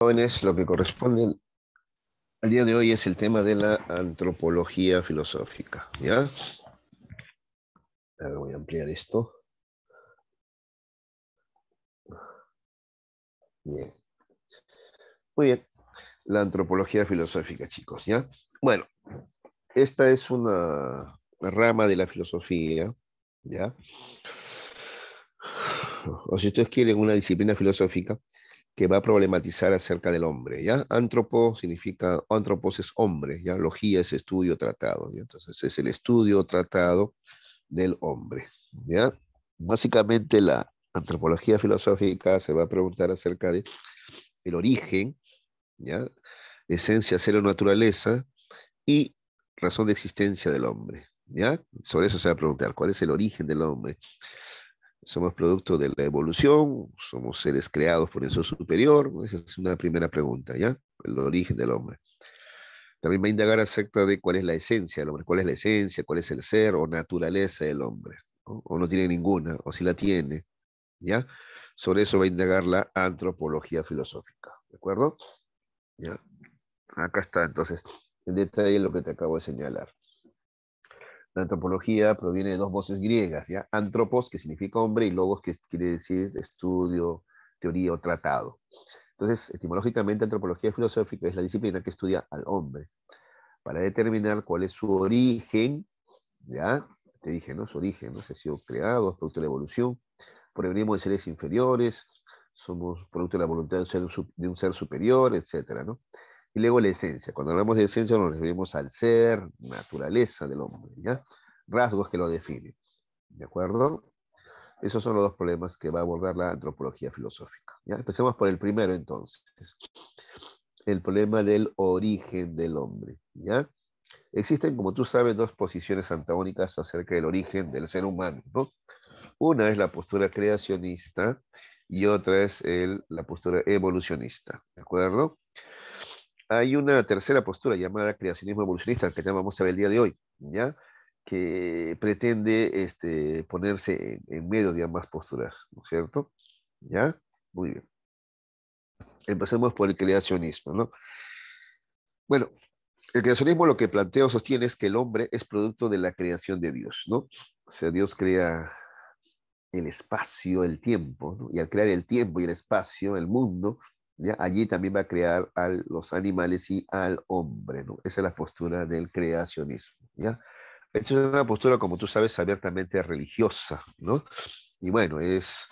Jóvenes, lo que corresponde al día de hoy es el tema de la antropología filosófica, ¿ya? A ver, voy a ampliar esto. Bien. Muy bien. La antropología filosófica, chicos, ¿ya? Bueno, esta es una rama de la filosofía, ¿ya? O si ustedes quieren, una disciplina filosófica que va a problematizar acerca del hombre, ¿ya? Antropo significa, antropos es hombre, ¿ya? Logía es estudio, tratado, ¿ya? Entonces es el estudio, tratado del hombre, ¿ya? Básicamente la antropología filosófica se va a preguntar acerca de el origen, ¿ya? Esencia, ser o naturaleza y razón de existencia del hombre, ¿ya? Sobre eso se va a preguntar, ¿cuál es el origen del hombre? ¿Somos producto de la evolución? ¿Somos seres creados por eso superior? Esa es una primera pregunta, ¿ya? El origen del hombre. También va a indagar acerca de cuál es la esencia del hombre, cuál es la esencia, cuál es el ser o naturaleza del hombre, ¿no? O no tiene ninguna, o si la tiene, ¿ya? Sobre eso va a indagar la antropología filosófica, ¿de acuerdo? ¿Ya? Acá está, entonces, en detalle lo que te acabo de señalar. La antropología proviene de dos voces griegas, ¿ya? Antropos, que significa hombre, y logos, que quiere decir estudio, teoría o tratado. Entonces, etimológicamente, antropología filosófica es la disciplina que estudia al hombre para determinar cuál es su origen, ¿ya? Te dije, ¿no? Su origen, ¿no? Si ha sido creado, es producto de la evolución, provenimos de seres inferiores, somos producto de la voluntad de un ser superior, etcétera, ¿no? Y luego la esencia. Cuando hablamos de esencia nos referimos al ser, naturaleza del hombre, ¿ya? Rasgos que lo definen, ¿de acuerdo? Esos son los dos problemas que va a abordar la antropología filosófica, ¿ya? Empecemos por el primero entonces. El problema del origen del hombre, ¿ya? Existen, como tú sabes, dos posiciones antagónicas acerca del origen del ser humano, ¿no? Una es la postura creacionista y otra es la postura evolucionista, ¿de acuerdo? Hay una tercera postura llamada creacionismo evolucionista, que vamos a ver el día de hoy, ¿ya? Que pretende ponerse en medio de ambas posturas, ¿no es cierto? ¿Ya? Muy bien. Empecemos por el creacionismo, ¿no? Bueno, el creacionismo lo que plantea o sostiene es que el hombre es producto de la creación de Dios, ¿no? O sea, Dios crea el espacio, el tiempo, ¿no? Y al crear el tiempo y el espacio, el mundo, ¿ya? Allí también va a crear a los animales y al hombre, ¿no? Esa es la postura del creacionismo, ¿ya? Esta es una postura, como tú sabes, abiertamente religiosa, ¿no? Y bueno, es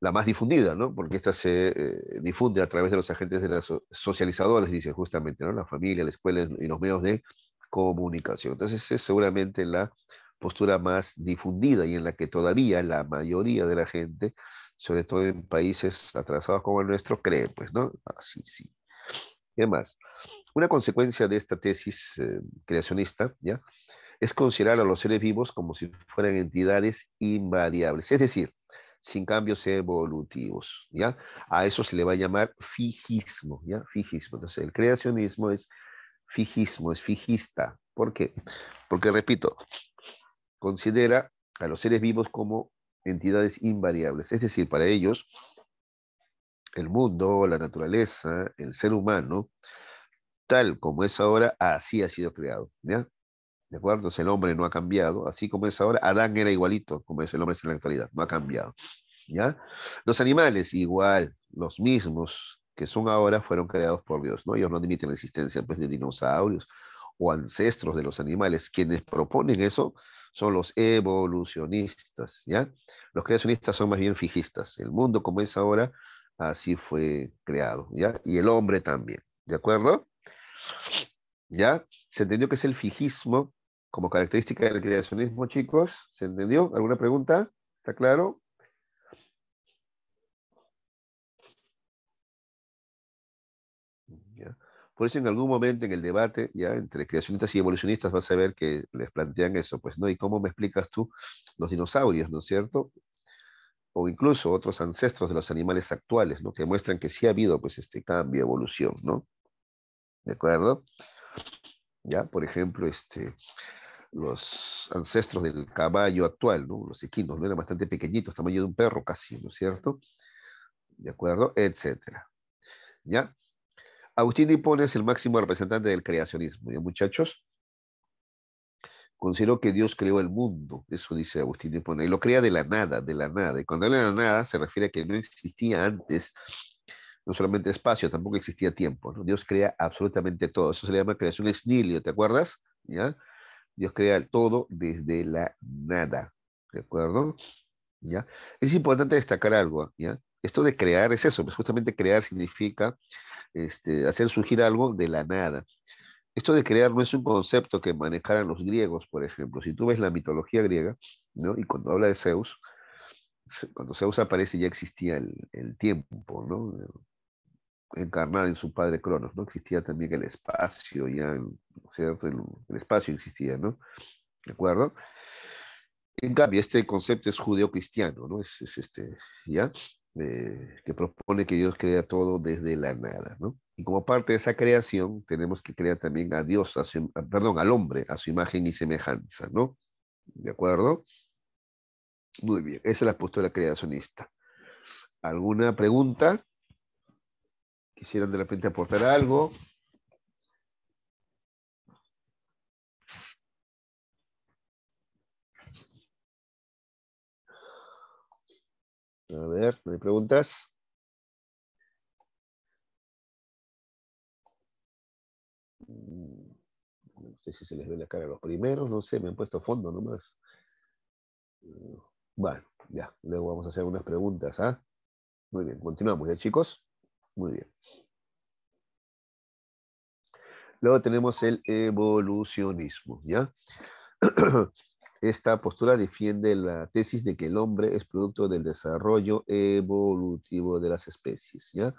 la más difundida, ¿no? Porque esta se difunde a través de los agentes de los socializadores, dice justamente, ¿no? La familia, la escuela y los medios de comunicación. Entonces, es seguramente la postura más difundida y en la que todavía la mayoría de la gente, sobre todo en países atrasados como el nuestro, cree, pues, ¿no? Así, sí. ¿Qué más? Una consecuencia de esta tesis creacionista, ¿ya? Es considerar a los seres vivos como si fueran entidades invariables, es decir, sin cambios evolutivos, ¿ya? A eso se le va a llamar fijismo, ¿ya? Fijismo. Entonces, el creacionismo es fijismo, es fijista. ¿Por qué? Porque, repito, considera a los seres vivos como entidades invariables, es decir, para ellos, el mundo, la naturaleza, el ser humano, tal como es ahora, así ha sido creado, ¿ya? ¿De acuerdo? Entonces el hombre no ha cambiado, así como es ahora. Adán era igualito, como es el hombre en la actualidad, no ha cambiado, ¿ya? Los animales, igual, los mismos que son ahora, fueron creados por Dios, ¿no? Ellos no admiten la existencia, pues, de dinosaurios o ancestros de los animales. Quienes proponen eso son los evolucionistas, ¿ya? Los creacionistas son más bien fijistas. El mundo como es ahora, así fue creado, ¿ya? Y el hombre también, ¿de acuerdo? ¿Ya? ¿Se entendió qué es el fijismo como característica del creacionismo, chicos? ¿Se entendió? ¿Alguna pregunta? ¿Está claro? ¿Ya? Por eso en algún momento en el debate, ya entre creacionistas y evolucionistas, vas a ver que les plantean eso, pues, ¿no? ¿Y cómo me explicas tú los dinosaurios, ¿no es cierto? O incluso otros ancestros de los animales actuales, ¿no? Que muestran que sí ha habido, pues, este cambio, evolución, ¿no? ¿De acuerdo? Ya, por ejemplo, los ancestros del caballo actual, ¿no? Los equinos, ¿no? Eran bastante pequeñitos, tamaño de un perro casi, ¿no es cierto? ¿De acuerdo? Etcétera. ¿Ya? Agustín de Hipona es el máximo representante del creacionismo, ¿ya, muchachos? Considero que Dios creó el mundo, eso dice Agustín de Hipona, y lo crea de la nada, de la nada. Y cuando habla de la nada, se refiere a que no existía antes, no solamente espacio, tampoco existía tiempo, ¿no? Dios crea absolutamente todo. Eso se le llama creación ex nihilo, ¿te acuerdas? ¿Ya? Dios crea todo desde la nada, ¿de acuerdo? ¿Ya? Es importante destacar algo, ¿ya? Esto de crear es eso, pues justamente crear significa hacer surgir algo de la nada. Esto de crear no es un concepto que manejaran los griegos, por ejemplo. Si tú ves la mitología griega, ¿no? Y cuando habla de Zeus, cuando Zeus aparece ya existía el tiempo, ¿no? Encarnado en su padre Cronos, ¿no? Existía también el espacio, ya, ¿no es cierto? El espacio existía, ¿no? ¿De acuerdo? En cambio, este concepto es judeo-cristiano, ¿no? ¿Ya? Que propone que Dios crea todo desde la nada, ¿no? Y como parte de esa creación, tenemos que crear también a Dios, perdón, al hombre, a su imagen y semejanza, ¿no? ¿De acuerdo? Muy bien, esa es la postura creacionista. ¿Alguna pregunta? ¿Quisieran de repente aportar algo? A ver, ¿no hay preguntas? No sé si se les ve la cara a los primeros, no sé, me han puesto fondo nomás. Bueno, ya, luego vamos a hacer unas preguntas, ¿ah? Muy bien, continuamos, ¿ya, chicos? Muy bien. Luego tenemos el evolucionismo, ¿ya? Esta postura defiende la tesis de que el hombre es producto del desarrollo evolutivo de las especies, ¿ya?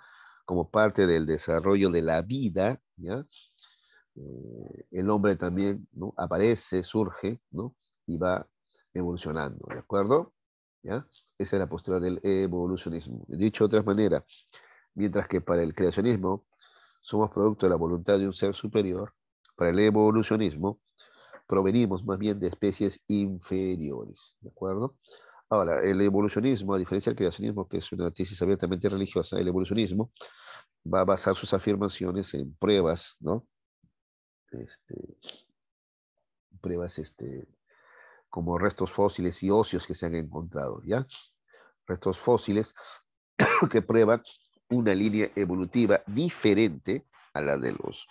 Como parte del desarrollo de la vida, ¿ya? El hombre también, ¿no? Aparece, surge, ¿no? Y va evolucionando, ¿de acuerdo? ¿Ya? Esa es la postura del evolucionismo. Dicho de otra manera, mientras que para el creacionismo somos producto de la voluntad de un ser superior, para el evolucionismo provenimos más bien de especies inferiores, ¿de acuerdo? Ahora, el evolucionismo, a diferencia del creacionismo, que es una tesis abiertamente religiosa, el evolucionismo va a basar sus afirmaciones en pruebas, ¿no? Este, pruebas como restos fósiles y óseos que se han encontrado, ¿ya? Restos fósiles que prueban una línea evolutiva diferente a la de los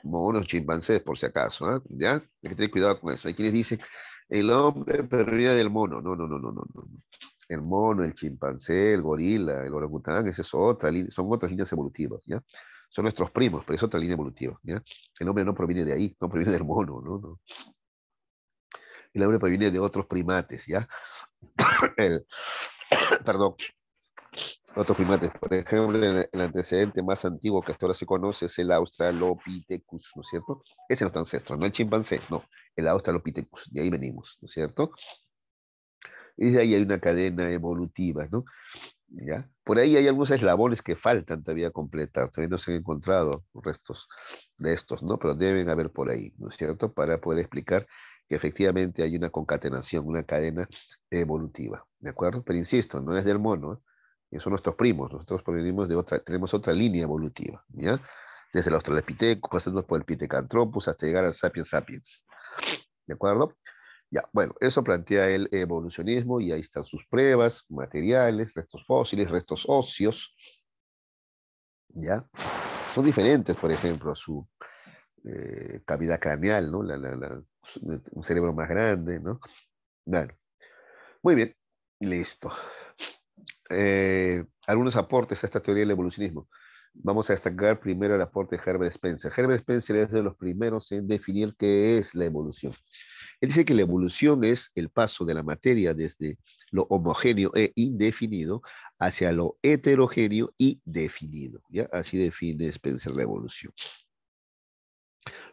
monos chimpancés, por si acaso, ¿eh? ¿Ya? Hay que tener cuidado con eso. Hay quienes dicen, el hombre proviene del mono. No, no, no, no, no, no. El mono, el chimpancé, el gorila, el orangután, esa es otra son otras líneas evolutivas, ¿ya? Son nuestros primos, pero es otra línea evolutiva, ¿ya? El hombre no proviene de ahí, no proviene del mono, ¿no? No. El hombre proviene de otros primates, ¿ya? El, perdón, otros primates. Por ejemplo, el antecedente más antiguo que hasta ahora se conoce es el Australopithecus, ¿no es cierto? Ese es nuestro ancestro, no el chimpancé, no, el Australopithecus, de ahí venimos, ¿no es cierto? Y de ahí hay una cadena evolutiva, ¿no? ¿Ya? Por ahí hay algunos eslabones que faltan todavía completar, todavía no se han encontrado restos de estos, ¿no? Pero deben haber por ahí, ¿no es cierto? Para poder explicar que efectivamente hay una concatenación, una cadena evolutiva, ¿de acuerdo? Pero insisto, no es del mono, ¿eh? Son nuestros primos, nosotros provenimos de otra, tenemos otra línea evolutiva, ¿ya? Desde el Australopithecus, pasando por el Pithecanthropus hasta llegar al Sapiens sapiens, ¿de acuerdo? Ya, bueno, eso plantea el evolucionismo y ahí están sus pruebas, materiales, restos fósiles, restos óseos, ¿ya? Son diferentes, por ejemplo, su cavidad craneal, ¿no? Un cerebro más grande, ¿no? Bueno, muy bien, listo. Algunos aportes a esta teoría del evolucionismo. Vamos a destacar primero el aporte de Herbert Spencer. Herbert Spencer es de los primeros en definir qué es la evolución. Él dice que la evolución es el paso de la materia desde lo homogéneo e indefinido hacia lo heterogéneo y definido. ¿Ya? Así define Spencer la evolución.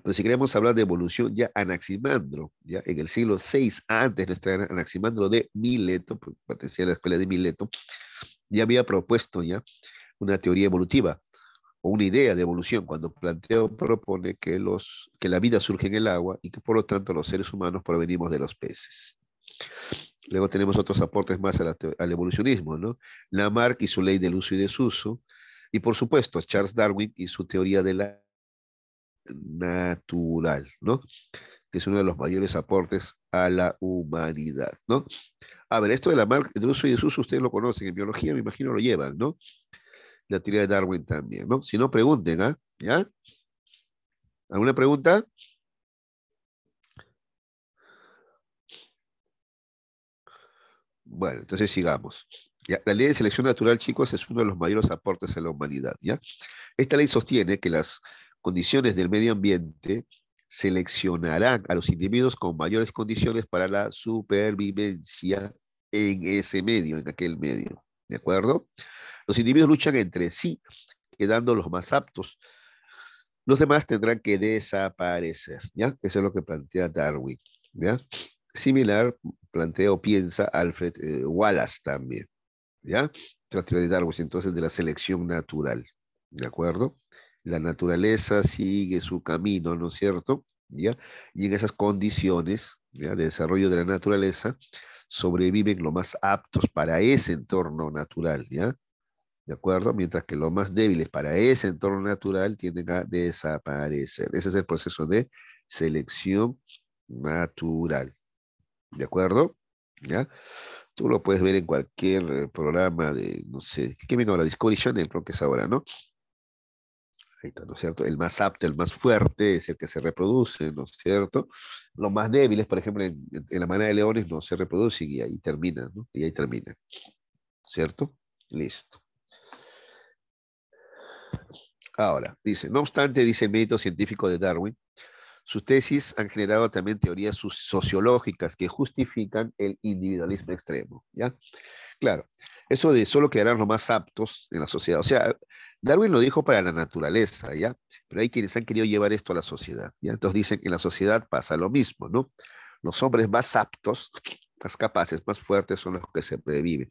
Pero si queremos hablar de evolución, ya Anaximandro, ya en el siglo VI antes de nuestra era, Anaximandro de Mileto, pertenecía a la escuela de Mileto, ya había propuesto ya una teoría evolutiva o una idea de evolución cuando propone que la vida surge en el agua y que por lo tanto los seres humanos provenimos de los peces. Luego tenemos otros aportes más al evolucionismo, ¿no? Lamarck y su ley del uso y desuso, Y por supuesto, Charles Darwin y su teoría de la natural, ¿no? Que es uno de los mayores aportes a la humanidad, ¿no? A ver, esto de la marca, de uso y desuso, ustedes lo conocen, en biología me imagino lo llevan, ¿no? La teoría de Darwin también, ¿no? Si no, pregunten, ¿ah? ¿Ya? ¿Alguna pregunta? Bueno, entonces sigamos. Ya, la ley de selección natural, chicos, es uno de los mayores aportes a la humanidad, ¿ya? Esta ley sostiene que las condiciones del medio ambiente seleccionarán a los individuos con mayores condiciones para la supervivencia en ese medio, en aquel medio, ¿de acuerdo? Los individuos luchan entre sí, quedando los más aptos. Los demás tendrán que desaparecer, ¿ya? Eso es lo que plantea Darwin, ¿ya? Similar plantea o piensa Alfred Wallace también, ¿ya? La teoría de Darwin, entonces, de la selección natural, ¿de acuerdo? La naturaleza sigue su camino, ¿no es cierto? ¿Ya? Y en esas condiciones, ¿ya?, de desarrollo de la naturaleza, sobreviven los más aptos para ese entorno natural, ¿ya? ¿De acuerdo? Mientras que los más débiles para ese entorno natural tienden a desaparecer. Ese es el proceso de selección natural. ¿De acuerdo? ¿Ya? Tú lo puedes ver en cualquier programa de, no sé, ¿qué vino ahora? Discovery Channel, creo que es ahora, ¿no? Ahí está, ¿no es cierto? El más apto, el más fuerte es el que se reproduce, ¿no es cierto? Los más débiles, por ejemplo, en la manada de leones no se reproducen y ahí terminan, ¿no? Y ahí terminan, ¿cierto? Listo. Ahora, dice, no obstante, dice el mérito científico de Darwin, sus tesis han generado también teorías sociológicas que justifican el individualismo extremo, ¿ya? Claro, eso de solo quedarán los más aptos en la sociedad. O sea, Darwin lo dijo para la naturaleza, ¿ya? Pero hay quienes han querido llevar esto a la sociedad, ¿ya? Entonces dicen que en la sociedad pasa lo mismo, ¿no? Los hombres más aptos, más capaces, más fuertes son los que se previven.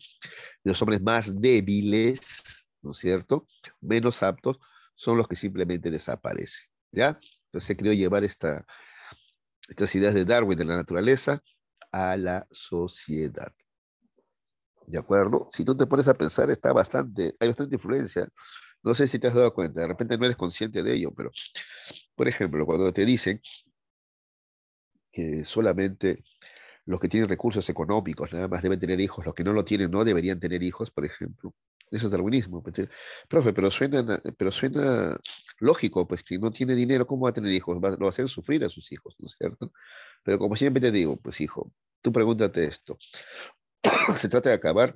Los hombres más débiles, ¿no es cierto?, menos aptos, son los que simplemente desaparecen, ¿ya? Entonces se querido llevar estas ideas de Darwin de la naturaleza a la sociedad. ¿De acuerdo? Si tú te pones a pensar, hay bastante influencia. No sé si te has dado cuenta, de repente no eres consciente de ello, pero, por ejemplo, cuando te dicen que solamente los que tienen recursos económicos nada más deben tener hijos, los que no lo tienen no deberían tener hijos, por ejemplo. Eso es darwinismo. Pues, profe, pero suena lógico, pues que no tiene dinero, ¿cómo va a tener hijos? Lo va a hacer sufrir a sus hijos, ¿no es cierto? Pero como siempre te digo, pues hijo, tú pregúntate esto. ¿Se trata de acabar,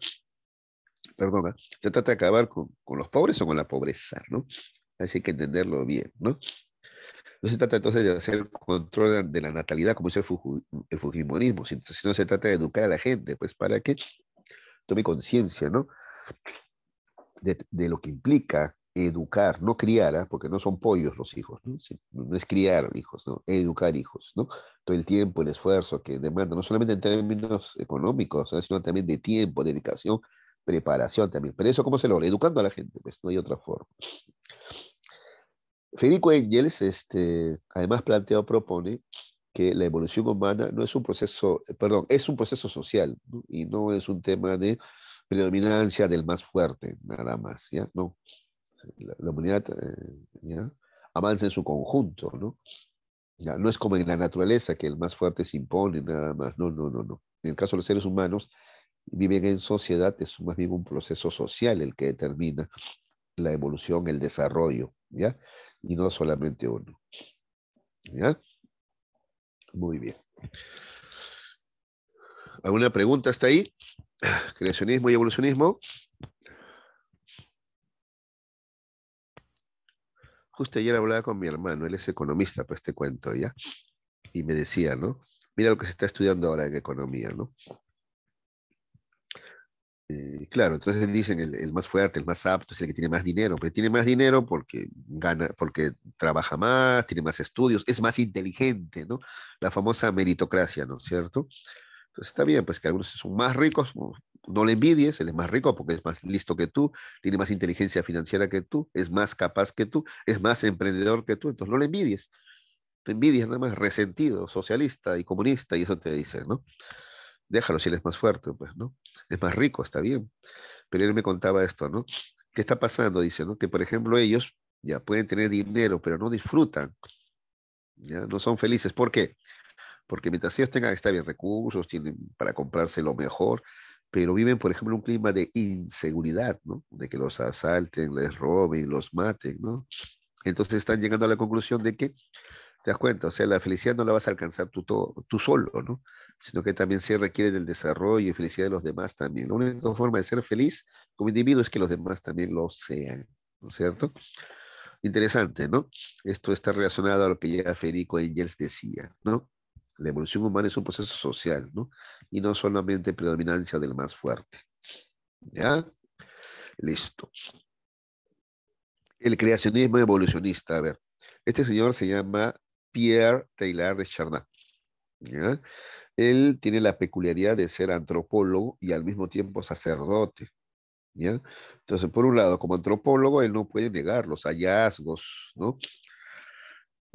perdona, se trata de acabar con los pobres o con la pobreza, ¿no? Así hay que entenderlo bien, ¿no? No se trata entonces de hacer control de la natalidad como hizo el fujimorismo, sino se trata de educar a la gente, pues para que tome conciencia, ¿no? De lo que implica educar, no criar, ¿ah? Porque no son pollos los hijos, ¿no? Sí, no es criar hijos, ¿no? Educar hijos, ¿no? Todo el tiempo, el esfuerzo que demanda, no solamente en términos económicos, ¿no?, sino también de tiempo, dedicación, preparación también. Pero eso, ¿cómo se logra? Educando a la gente, pues no hay otra forma. Federico Engels, además plantea o propone que la evolución humana no es un proceso, perdón, es un proceso social, ¿no? Y no es un tema de predominancia del más fuerte, nada más, ¿ya? No, la humanidad, ¿ya?, avanza en su conjunto, ¿no? Ya, no es como en la naturaleza, que el más fuerte se impone, nada más, no, no, no, no. En el caso de los seres humanos, viven en sociedad, es más bien un proceso social el que determina la evolución, el desarrollo, ¿ya? Y no solamente uno, ¿ya? Muy bien. ¿Alguna pregunta hasta ahí? Creacionismo y evolucionismo. Justo ayer hablaba con mi hermano, él es economista, pues te cuento, ¿ya? Y me decía, ¿no? Mira lo que se está estudiando ahora en economía, ¿no? Claro, entonces dicen el más fuerte, el más apto es el que tiene más dinero, pero tiene más dinero porque gana, porque trabaja más, tiene más estudios, es más inteligente, ¿no? La famosa meritocracia, ¿no es cierto? Entonces está bien, pues que algunos son más ricos, no le envidies, él es más rico porque es más listo que tú, tiene más inteligencia financiera que tú, es más capaz que tú, es más emprendedor que tú, entonces no le envidies. Te envidias nada más resentido, socialista y comunista, y eso te dice, ¿no? Déjalo si él es más fuerte, pues, ¿no? Es más rico, está bien. Pero él me contaba esto, ¿no? ¿Qué está pasando? Dice, ¿no? Que, por ejemplo, ellos ya pueden tener dinero, pero no disfrutan, ya no son felices. ¿Por qué? Porque mientras ellos tengan, está bien, recursos, tienen para comprarse lo mejor, pero viven, por ejemplo, un clima de inseguridad, ¿no? De que los asalten, les roben, los maten, ¿no? Entonces están llegando a la conclusión de que, te das cuenta, o sea, la felicidad no la vas a alcanzar tú solo, ¿no? Sino que también se requiere del desarrollo y felicidad de los demás también. La única forma de ser feliz como individuo es que los demás también lo sean, ¿no es cierto? Interesante, ¿no? Esto está relacionado a lo que ya Federico Engels decía, ¿no? La evolución humana es un proceso social, ¿no? Y no solamente predominancia del más fuerte. ¿Ya? Listo. El creacionismo evolucionista. A ver, este señor se llama Pierre Teilhard de Chardin. ¿Ya? Él tiene la peculiaridad de ser antropólogo y al mismo tiempo sacerdote. ¿Ya? Entonces, por un lado, como antropólogo, él no puede negar los hallazgos, ¿no?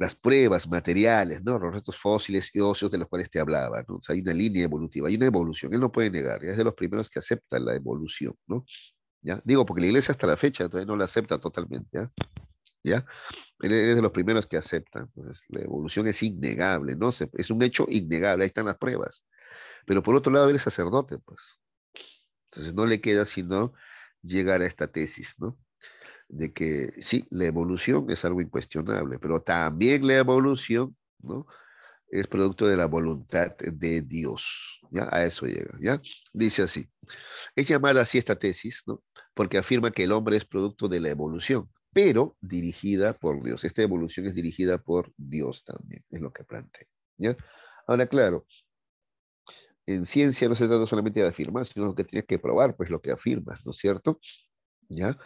Las pruebas materiales, ¿no? Los restos fósiles y óseos de los cuales te hablaba, ¿no? O sea, hay una línea evolutiva, hay una evolución, él no puede negar, es de los primeros que aceptan la evolución, ¿no? ¿Ya? Digo, porque la iglesia hasta la fecha todavía no la acepta totalmente, ¿ya? ¿Ya? Él es de los primeros que aceptan, entonces la evolución es innegable, ¿no? Es un hecho innegable, ahí están las pruebas, pero por otro lado, él es sacerdote, pues, entonces no le queda sino llegar a esta tesis, ¿no? De que sí, la evolución es algo incuestionable, pero también la evolución, ¿no? Es producto de la voluntad de Dios. ¿Ya? A eso llega. ¿Ya? Dice así. Es llamada así esta tesis, ¿no? Porque afirma que el hombre es producto de la evolución, pero dirigida por Dios. Esta evolución es dirigida por Dios también, es lo que plantea. ¿Ya? Ahora, claro, en ciencia no se trata solamente de afirmar, sino que tienes que probar, pues, lo que afirmas, ¿no es cierto? ¿Ya?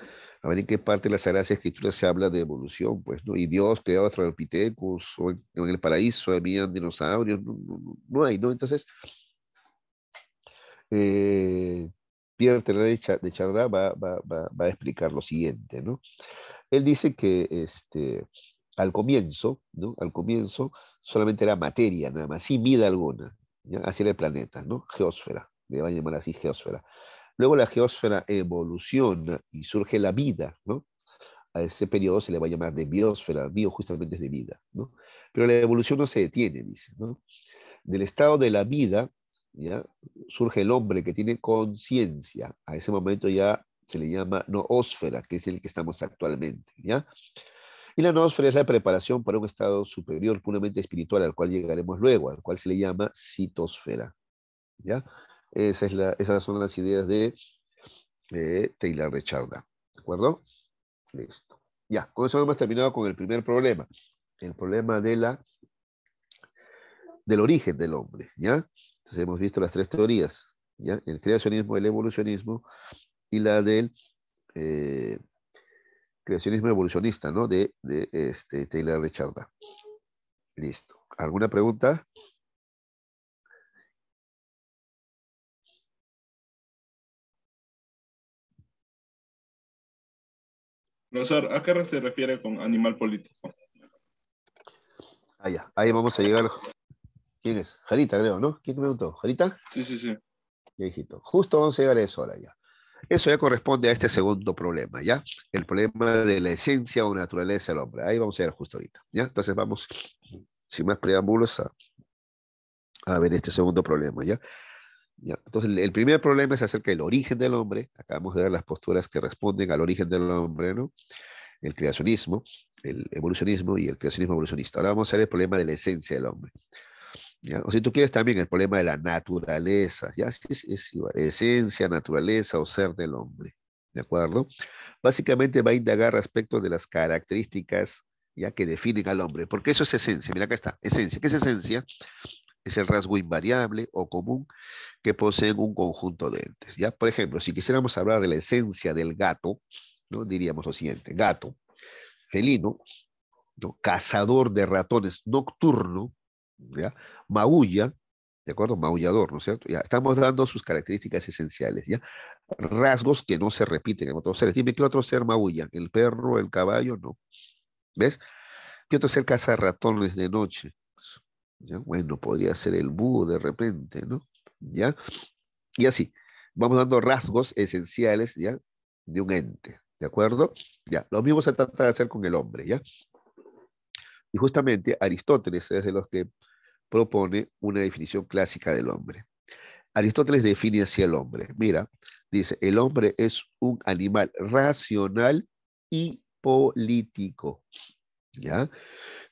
A ver en qué parte de las Sagradas Escrituras se habla de evolución, pues, ¿no? Y Dios creó a Australopithecus, o en el paraíso habían dinosaurios, no hay, ¿no? Entonces, eh, Pierre Teilhard de Chardin va a explicar lo siguiente, ¿no? Él dice que al comienzo, ¿no? Al comienzo solamente era materia, nada más, sin vida alguna, ¿ya? Así era el planeta, ¿no? Geósfera, le va a llamar así geósfera. Luego la geósfera evoluciona y surge la vida, ¿no? A ese periodo se le va a llamar de biosfera, bio justamente es de vida, ¿no? Pero la evolución no se detiene, dice, ¿no? Del estado de la vida, ¿ya? Surge el hombre que tiene conciencia. A ese momento ya se le llama noósfera, que es el que estamos actualmente, ¿ya? Y la noósfera es la preparación para un estado superior puramente espiritual, al cual llegaremos luego, al cual se le llama citosfera, ¿ya? Esas son las ideas de Teilhard de Chardin, ¿de acuerdo? Listo. Ya, con eso hemos terminado con el primer problema, el problema del origen del hombre, ¿ya? Entonces hemos visto las tres teorías, ¿ya? El creacionismo, el evolucionismo y la del eh, creacionismo evolucionista, ¿no? De Taylor de Chardin. Listo. ¿Alguna pregunta? Profesor, ¿a qué se refiere con animal político? Ah, ya. Ahí vamos a llegar. ¿Quién es? Jarita, creo, ¿no? ¿Quién preguntó? ¿Jarita? Sí, sí, sí. Ya, hijito. Justo vamos a llegar a eso ahora ya. Eso ya corresponde a este segundo problema, ¿ya? El problema de la esencia o naturaleza del hombre. Ahí vamos a llegar justo ahorita, ¿ya? Entonces vamos, sin más preámbulos, a ver este segundo problema, ¿ya? ¿Ya? Entonces, el primer problema es acerca del origen del hombre. Acabamos de ver las posturas que responden al origen del hombre, ¿no? El creacionismo, el evolucionismo y el creacionismo evolucionista. Ahora vamos a ver el problema de la esencia del hombre. ¿Ya? O si tú quieres también el problema de la naturaleza, ¿ya? Sí, es igual, esencia, naturaleza o ser del hombre, ¿de acuerdo? Básicamente va a indagar respecto de las características ya que definen al hombre, porque eso es esencia, mira acá está, esencia. ¿Qué es esencia? Es el rasgo invariable o común que poseen un conjunto de entes, ¿ya? Por ejemplo, si quisiéramos hablar de la esencia del gato, ¿no? Diríamos lo siguiente, gato, felino, ¿no? Cazador de ratones nocturno, ¿ya? Maulla, ¿de acuerdo? Maullador, ¿no es cierto? Ya estamos dando sus características esenciales, ¿ya? Rasgos que no se repiten en otros seres. Dime qué otro ser maulla, el perro, el caballo, no. ¿Ves? ¿Qué otro ser caza ratones de noche? ¿Ya? Bueno, podría ser el búho de repente, ¿no? ¿Ya? Y así, vamos dando rasgos esenciales, ¿ya? De un ente, ¿De acuerdo? Ya, lo mismo se trata de hacer con el hombre, ¿ya? Y justamente Aristóteles es de los que propone una definición clásica del hombre. Aristóteles define así el hombre. Mira, dice, el hombre es un animal racional y político, ¿ya?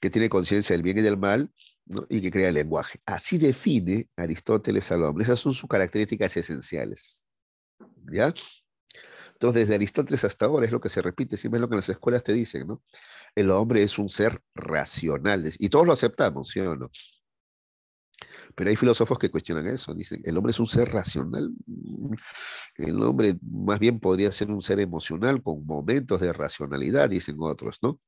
Que tiene conciencia del bien y del mal, ¿no? Y que crea el lenguaje. Así define Aristóteles al hombre. Esas son sus características esenciales, ¿ya? Entonces, desde Aristóteles hasta ahora es lo que se repite, siempre es lo que en las escuelas te dicen, ¿no? El hombre es un ser racional, y todos lo aceptamos, ¿sí o no? Pero hay filósofos que cuestionan eso, dicen, el hombre es un ser racional, el hombre más bien podría ser un ser emocional con momentos de racionalidad, dicen otros, ¿no?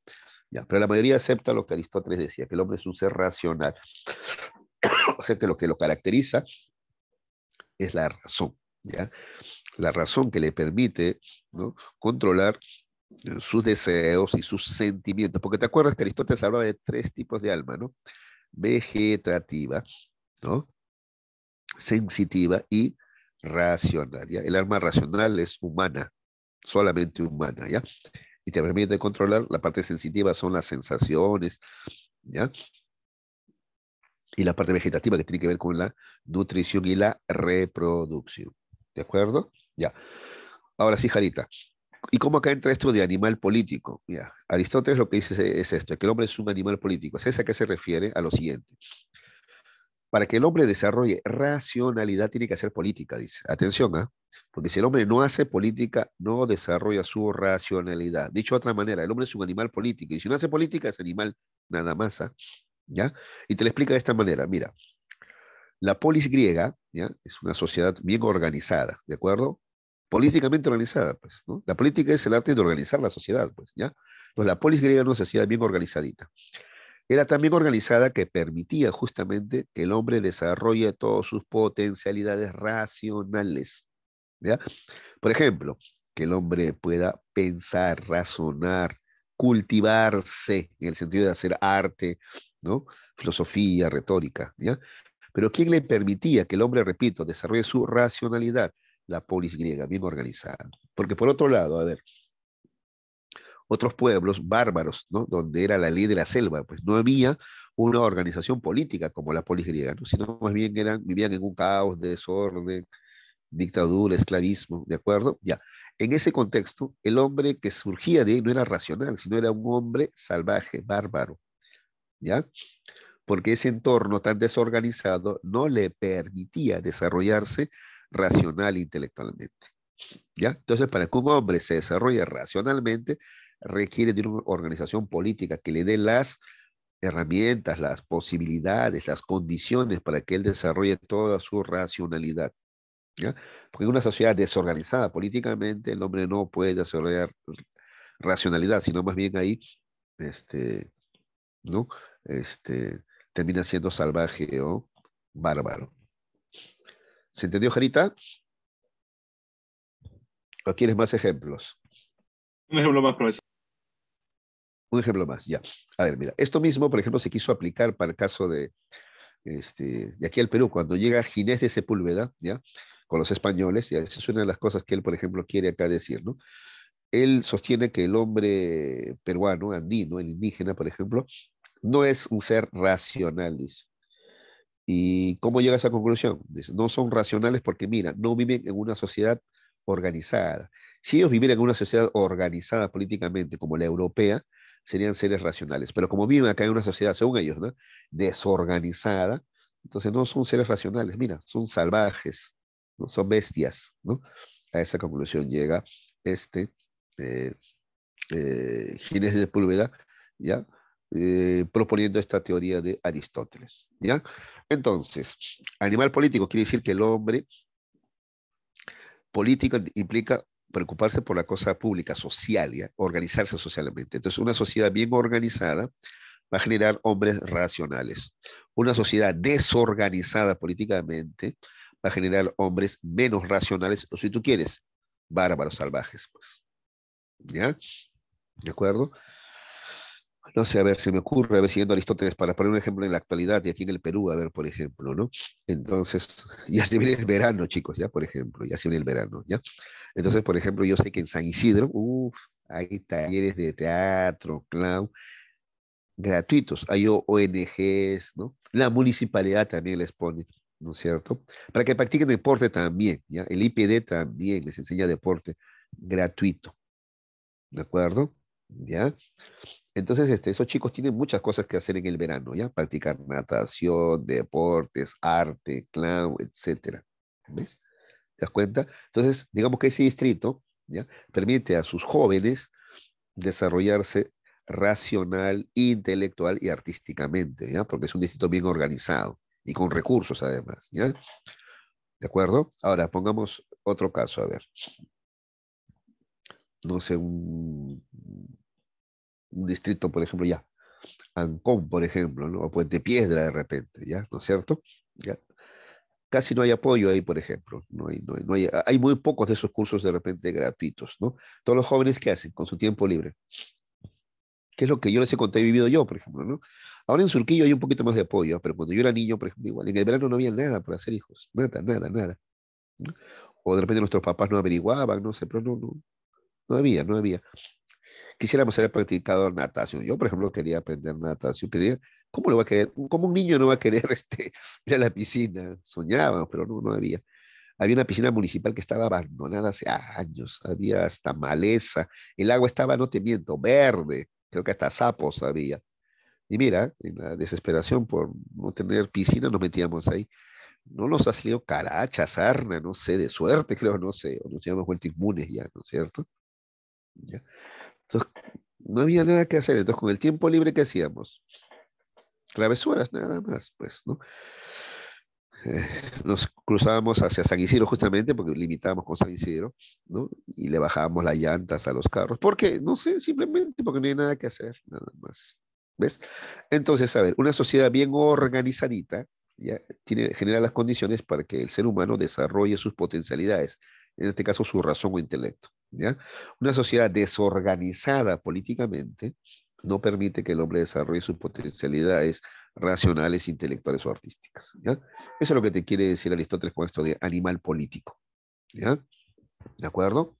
Ya, pero la mayoría acepta lo que Aristóteles decía, que el hombre es un ser racional, o sea que lo caracteriza es la razón, ¿ya? La razón que le permite, ¿no?, controlar sus deseos y sus sentimientos, porque te acuerdas que Aristóteles hablaba de tres tipos de alma, ¿no? Vegetativa, ¿no? Sensitiva y racional, ¿ya? El alma racional es humana, solamente humana, ¿ya? Y te permite controlar, la parte sensitiva son las sensaciones, ¿ya? Y la parte vegetativa que tiene que ver con la nutrición y la reproducción, ¿de acuerdo? Ya. Ahora sí, Jarita. ¿Y cómo acá entra esto de animal político? Ya. Aristóteles lo que dice es esto, que el hombre es un animal político. ¿Sabes a qué se refiere? A lo siguiente. Para que el hombre desarrolle racionalidad tiene que hacer política, dice. Atención, ¿ah? Porque si el hombre no hace política, no desarrolla su racionalidad. Dicho de otra manera, el hombre es un animal político. Y si no hace política, es animal nada más, ¿ah? ¿Ya? Y te lo explica de esta manera. Mira, la polis griega, ¿ya?, es una sociedad bien organizada, ¿de acuerdo? Políticamente organizada, pues, ¿no? La política es el arte de organizar la sociedad, pues, ¿ya? Entonces, la polis griega era una sociedad bien organizadita. Era tan bien organizada que permitía justamente que el hombre desarrolle todas sus potencialidades racionales, ¿ya? Por ejemplo, que el hombre pueda pensar, razonar, cultivarse, en el sentido de hacer arte, ¿no? Filosofía, retórica, ¿ya? Pero ¿quién le permitía que el hombre, repito, desarrolle su racionalidad? La polis griega, bien organizada. Porque por otro lado, a ver, otros pueblos bárbaros, ¿no?, donde era la ley de la selva, pues no había una organización política como la polis griega, ¿no?, sino más bien vivían en un caos, desorden, dictadura, esclavismo, ¿de acuerdo? Ya. En ese contexto, el hombre que surgía de ahí no era racional, sino era un hombre salvaje, bárbaro, ¿ya? Porque ese entorno tan desorganizado no le permitía desarrollarse racional e intelectualmente, ¿ya? Entonces, para que un hombre se desarrolle racionalmente, requiere de una organización política que le dé las herramientas, las posibilidades, las condiciones para que él desarrolle toda su racionalidad, ¿ya? Porque en una sociedad desorganizada políticamente, el hombre no puede desarrollar racionalidad, sino más bien ahí, este, ¿no? Este, termina siendo salvaje o bárbaro. ¿Se entendió, Jarita? ¿O quieres más ejemplos? Un ejemplo más, profesor. Un ejemplo más, ya. A ver, mira, esto mismo, por ejemplo, se quiso aplicar para el caso de aquí al Perú, cuando llega Ginés de Sepúlveda, ¿ya?, con los españoles, ya, esa es una de las cosas que él, por ejemplo, quiere acá decir, ¿no? Él sostiene que el hombre peruano, andino, el indígena, por ejemplo, no es un ser racional, dice. ¿Y cómo llega a esa conclusión? Dice, no son racionales porque, mira, no viven en una sociedad organizada. Si ellos vivieran en una sociedad organizada políticamente como la europea, serían seres racionales. Pero como viven acá en una sociedad, según ellos, ¿no?, desorganizada, entonces no son seres racionales, mira, son salvajes, ¿no?, son bestias, ¿no? A esa conclusión llega este eh, Ginés de Sepúlveda, ¿ya? Proponiendo esta teoría de Aristóteles, ¿ya? Entonces, animal político quiere decir que el hombre político implica preocuparse por la cosa pública, social, ¿ya?, organizarse socialmente. Entonces, una sociedad bien organizada va a generar hombres racionales. Una sociedad desorganizada políticamente va a generar hombres menos racionales, o si tú quieres, bárbaros salvajes, pues, ¿ya? ¿De acuerdo? No sé, a ver, se me ocurre, a ver, siguiendo Aristóteles, para poner un ejemplo en la actualidad, y aquí en el Perú, a ver, por ejemplo, ¿no? Entonces, ya se viene el verano, chicos, ya, por ejemplo, ya se viene el verano, ¿ya? Entonces, por ejemplo, yo sé que en San Isidro, hay talleres de teatro, clown, gratuitos, hay ONGs, ¿no? La municipalidad también les pone, ¿no es cierto? Para que practiquen deporte también, ¿ya? El IPD también les enseña deporte gratuito, ¿de acuerdo? ¿Ya? Entonces, esos chicos tienen muchas cosas que hacer en el verano, ¿ya? Practicar natación, deportes, arte, clown, etcétera. ¿Ves? ¿Te das cuenta? Entonces, digamos que ese distrito, ¿ya? Permite a sus jóvenes desarrollarse racional, intelectual y artísticamente, ¿ya? Porque es un distrito bien organizado y con recursos además, ¿ya? ¿De acuerdo? Ahora, pongamos otro caso, a ver. No sé, un distrito, por ejemplo, ya. Ancón, por ejemplo, ¿no? O Puente Piedra de repente, ¿ya? ¿No es cierto? ¿Ya? Casi no hay apoyo ahí, por ejemplo. Hay muy pocos de esos cursos de repente gratuitos, ¿no? Todos los jóvenes, ¿qué hacen con su tiempo libre? ¿Qué es lo que yo les he contado y vivido yo, por ejemplo, ¿no? Ahora en Surquillo hay un poquito más de apoyo, pero cuando yo era niño, por ejemplo, igual, en el verano no había nada para hacer hijos, nada, nada, nada, ¿no? O de repente nuestros papás no averiguaban, no sé, pero no había, no había. Quisiéramos haber practicado natación. Yo, por ejemplo, quería aprender natación. ¿Cómo lo va a querer? ¿Cómo un niño no va a querer ir a la piscina? Soñaba, pero no había. Había una piscina municipal que estaba abandonada hace años. Había hasta maleza. El agua estaba, no te miento, verde. Creo que hasta sapos había. Y mira, en la desesperación por no tener piscina, nos metíamos ahí. No nos ha salido caracha, sarna, no sé, de suerte, creo, no sé. O nos habíamos vuelto inmunes ya, ¿no es cierto? ¿Ya? Entonces, no había nada que hacer. Entonces, con el tiempo libre, ¿qué hacíamos? Travesuras, nada más, pues, ¿no? Eh, Nos cruzábamos hacia San Isidro justamente porque limitábamos con San Isidro, ¿no? Y le bajábamos las llantas a los carros. ¿Por qué? No sé, simplemente porque no hay nada que hacer, nada más. ¿Ves? Entonces, a ver, una sociedad bien organizadita ya genera las condiciones para que el ser humano desarrolle sus potencialidades, en este caso su razón o intelecto. ¿Ya? Una sociedad desorganizada políticamente no permite que el hombre desarrolle sus potencialidades racionales, intelectuales o artísticas. ¿Ya? Eso es lo que te quiere decir Aristóteles con esto de animal político. ¿Ya? ¿De acuerdo?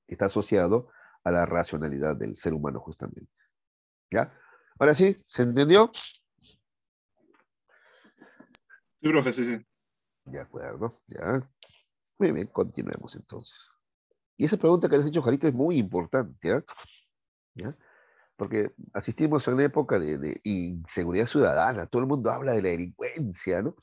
Está asociado a la racionalidad del ser humano justamente. ¿Ya? Ahora sí, ¿se entendió? Sí, profe, sí, sí. De acuerdo, ya. Muy bien, continuemos entonces. Y esa pregunta que has hecho, Jarita, es muy importante, ¿ya? ¿Ya? Porque asistimos a una época de inseguridad ciudadana, todo el mundo habla de la delincuencia, ¿no?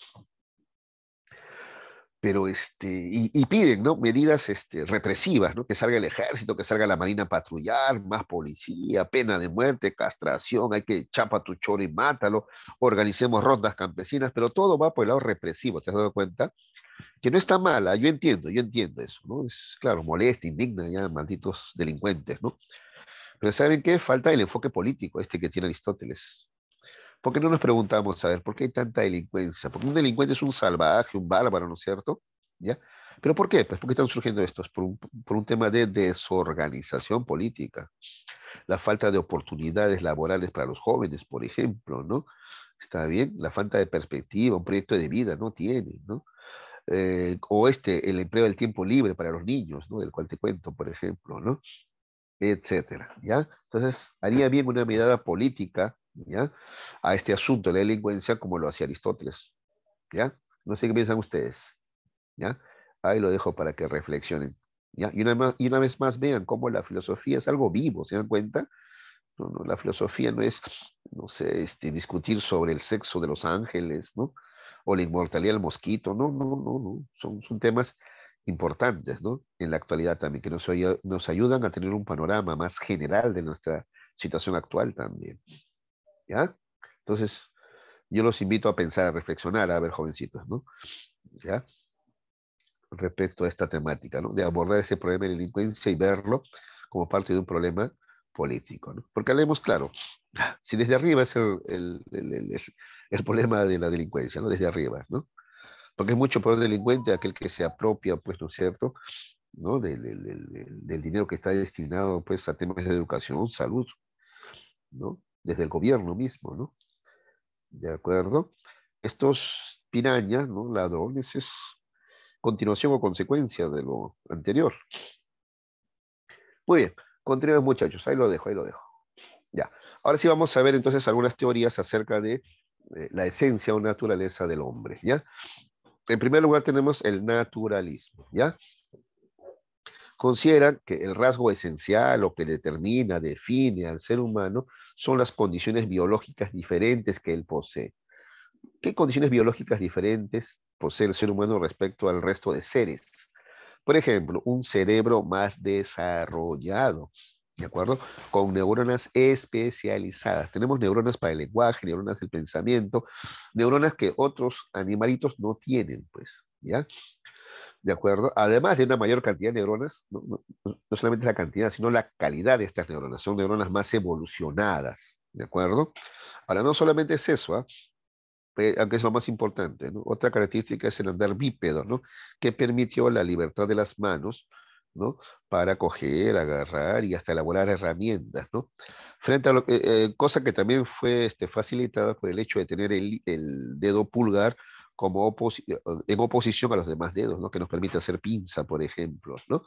Pero y piden, ¿no? Medidas represivas, ¿no? Que salga el ejército, que salga la marina a patrullar, más policía, pena de muerte, castración, hay que chapa tu choro y mátalo, organicemos rondas campesinas, pero todo va por el lado represivo, ¿te has dado cuenta? Que no está mala, yo entiendo eso, ¿no? Es claro, molesta, indigna ya, malditos delincuentes, ¿no? Pero ¿saben qué? Falta el enfoque político, que tiene Aristóteles. ¿Por qué no nos preguntamos, a ver, por qué hay tanta delincuencia? Porque un delincuente es un salvaje, un bárbaro, ¿no es cierto? ¿Ya? ¿Pero por qué? Pues porque están surgiendo estos, por un tema de desorganización política, la falta de oportunidades laborales para los jóvenes, por ejemplo, ¿no? Está bien, la falta de perspectiva, un proyecto de vida no tiene, ¿no? O el empleo del tiempo libre para los niños, ¿no? Del cual te cuento, por ejemplo, ¿no? Etcétera, ¿ya? Entonces, haría bien una mirada política, ¿ya? A este asunto de la delincuencia como lo hacía Aristóteles, ¿ya? No sé qué piensan ustedes, ¿ya? Ahí lo dejo para que reflexionen, ¿ya? Y una vez más vean cómo la filosofía es algo vivo, ¿se dan cuenta? La filosofía no es, no sé, discutir sobre el sexo de los ángeles, ¿no? O la inmortalidad del mosquito, no. Son temas importantes, ¿no? En la actualidad también, que nos ayudan a tener un panorama más general de nuestra situación actual también, ¿ya? Entonces, yo los invito a pensar, a reflexionar, a ver, jovencitos, ¿no? ¿Ya? Respecto a esta temática, ¿no? De abordar ese problema de delincuencia y verlo como parte de un problema político, ¿no? Porque hablemos claro, si desde arriba es el problema de la delincuencia, ¿no? Desde arriba, ¿no? Porque es mucho peor delincuente aquel que se apropia, pues, ¿no es cierto? ¿No? Del dinero que está destinado, pues, a temas de educación, salud, ¿no? Desde el gobierno mismo, ¿no? ¿De acuerdo? Estos pirañas, ¿no? Ladrones, es continuación o consecuencia de lo anterior. Muy bien, continuemos muchachos, ahí lo dejo, ahí lo dejo. Ya, ahora sí vamos a ver entonces algunas teorías acerca de la esencia o naturaleza del hombre, ¿ya? En primer lugar tenemos el naturalismo, ¿ya? Consideran que el rasgo esencial o que determina, define al ser humano son las condiciones biológicas diferentes que él posee. ¿Qué condiciones biológicas diferentes posee el ser humano respecto al resto de seres? Por ejemplo, un cerebro más desarrollado, ¿de acuerdo? Con neuronas especializadas. Tenemos neuronas para el lenguaje, neuronas del pensamiento, neuronas que otros animalitos no tienen, pues, ¿ya? ¿De acuerdo? Además de una mayor cantidad de neuronas, no solamente la cantidad, sino la calidad de estas neuronas. Son neuronas más evolucionadas, ¿de acuerdo? Ahora, no solamente es eso, ¿ah? Aunque es lo más importante, ¿no? Otra característica es el andar bípedo, ¿no? Que permitió la libertad de las manos, ¿no? Para coger, agarrar y hasta elaborar herramientas, ¿no? Frente a lo que, cosa que también fue facilitada por el hecho de tener el dedo pulgar como en oposición a los demás dedos, ¿no? Que nos permite hacer pinza, por ejemplo, ¿no?